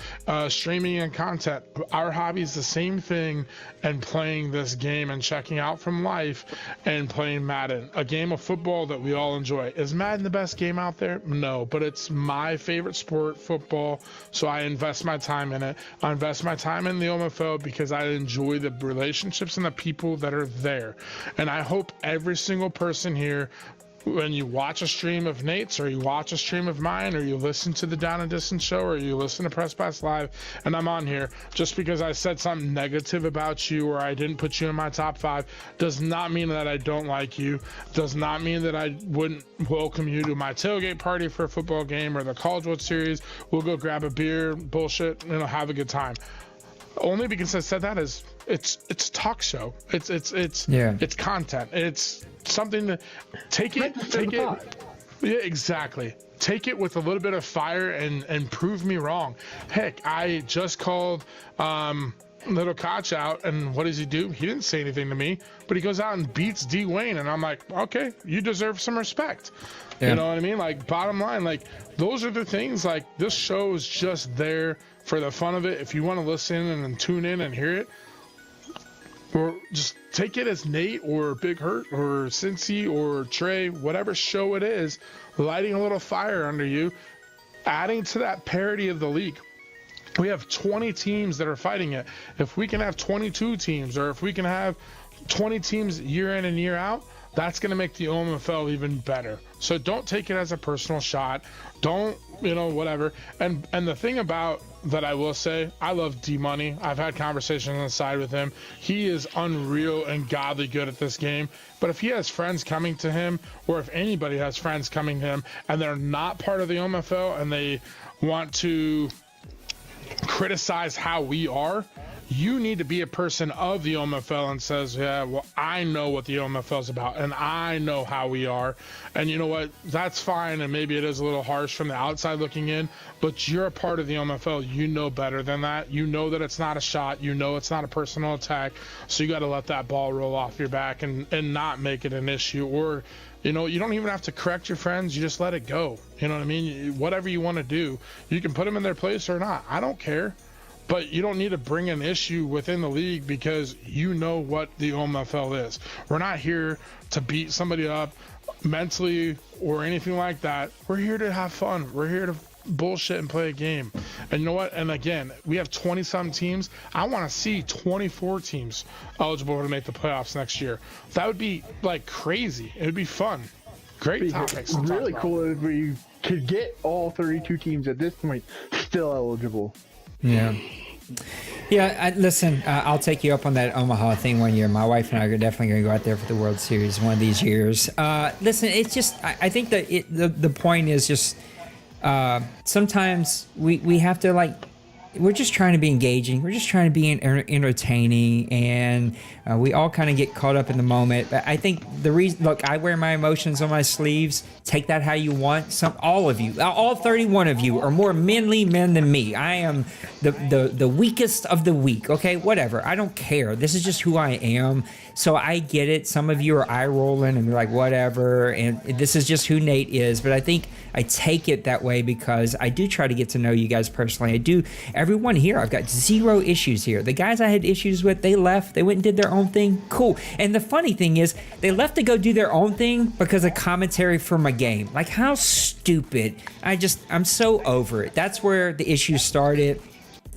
streaming and content. Our hobby is the same thing, and playing this game and checking out from life and playing Madden, a game of football that we all enjoy. Is Madden the best game out there? No, but it's my favorite sport, football. So I invest my time in it. I invest my time in the OMFL because I enjoy the relationships and the people that are there. And I hope every single person here, when you watch a stream of Nate's or you watch a stream of mine or you listen to the Down and Distance show or you listen to Press Pass Live and I'm on here, just because I said something negative about you or I didn't put you in my top 5 does not mean that I don't like you, does not mean that I wouldn't welcome you to my tailgate party for a football game or the College World Series. We'll go grab a beer, bullshit, have a good time. Only because I said that is it's a talk show. It's content. It's something to take it. Yeah, exactly. Take it with a little bit of fire and prove me wrong. Heck, I just called Little Koch out, and what does he do? He didn't say anything to me, but he goes out and beats D. Wayne, and I'm like, okay, you deserve some respect. Yeah. You know what I mean? Bottom line, those are the things. This show is just there for the fun of it. If you want to listen and tune in and hear it, or just take it as Nate or Big Hurt or Cincy or Trey, whatever show it is, lighting a little fire under you, adding to that parity of the league. We have 20 teams that are fighting it. If we can have 22 teams, or if we can have 20 teams year in and year out, that's going to make the OMFL even better. So don't take it as a personal shot. Don't, whatever. And the thing about that I will say, I love D-Money. I've had conversations on the side with him. He is unreal and godly good at this game. But if he has friends coming to him, or if anybody has friends coming to him, and they're not part of the OMFL and they want to criticize how we are, you need to be a person of the OMFL and says, yeah, well, I know what the OMFL is about and I know how we are. And you know what? That's fine. And maybe it is a little harsh from the outside looking in, but you're a part of the OMFL. You know better than that. You know that it's not a shot. You know it's not a personal attack. So you got to let that ball roll off your back and not make it an issue. Or, you don't even have to correct your friends. You just let it go. You know what I mean? Whatever you want to do, you can put them in their place or not. I don't care. But you don't need to bring an issue within the league because you know what the OMFL is. We're not here to beat somebody up mentally or anything like that. We're here to have fun. We're here to bullshit and play a game. And you know what? And again, we have 20-some teams. I want to see 24 teams eligible to make the playoffs next year. That would be like crazy. It would be fun. Great topics. Really cool if we could get all 32 teams at this point still eligible. Yeah. Listen, I'll take you up on that Omaha thing one year. My wife and I are definitely going to go out there for the World Series one of these years. Listen, it's just, I think that the point is just sometimes we have to we're just trying to be engaging. We're just trying to be entertaining, and we all kind of get caught up in the moment. But I think the reason, look, I wear my emotions on my sleeves. Take that how you want. All of you, all 31 of you, are more manly men than me. I am the weakest of the weak. Okay, whatever. I don't care. This is just who I am. So I get it. Some of you are eye rolling and you're like, whatever. And this is just who Nate is. But I think I take it that way because I do try to get to know you guys personally. I do. Everyone here, I've got zero issues here. The guys I had issues with, they left. They went and did their own thing. Cool. And the funny thing is, they left to go do their own thing because of commentary for my game. Like, how stupid. I'm so over it. That's where the issues started.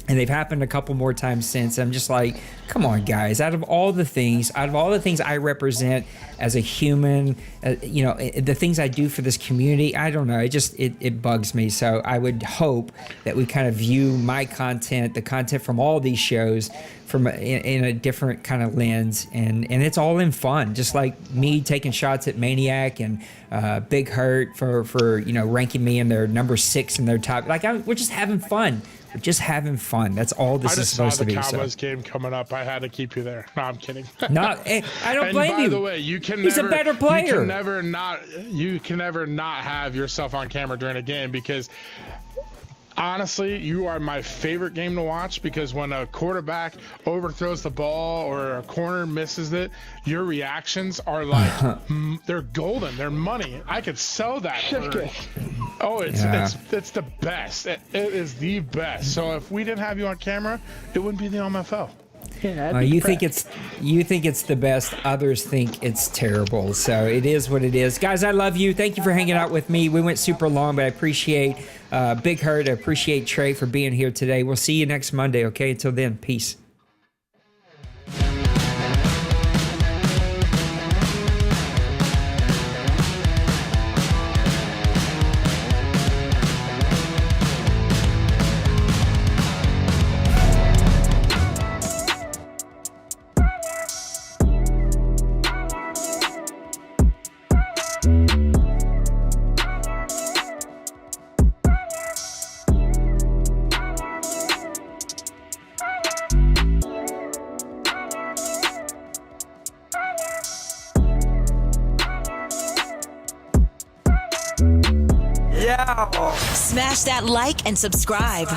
And they've happened a couple more times since. I'm just like, come on, guys. Out of all the things I represent as a human, the things I do for this community, I don't know. It bugs me. So I would hope that we kind of view my content, the content from all these shows, in a different kind of lens, and it's all in fun. Just like me taking shots at Maniac and Big Hurt for ranking me in their number 6 in their top. We're just having fun. We're just having fun. That's all this is supposed to be. I just saw the Cowboys game coming up. I had to keep you there. No, I'm kidding. I don't blame you. By the way, he's a better player. You can never not have yourself on camera during a game because honestly, you are my favorite game to watch because when a quarterback overthrows the ball or a corner misses it, your reactions are like they're golden. They're money. I could sell that. It's the best. It is the best. So if we didn't have you on camera, it wouldn't be the OMFL. Yeah, you think it's the best. Others think it's terrible. So it is what it is. Guys, I love you. Thank you for hanging out with me. We went super long, but I appreciate Big Hurt. I appreciate Trey for being here today. We'll see you next Monday. Okay. Until then, peace. Smash that like and subscribe.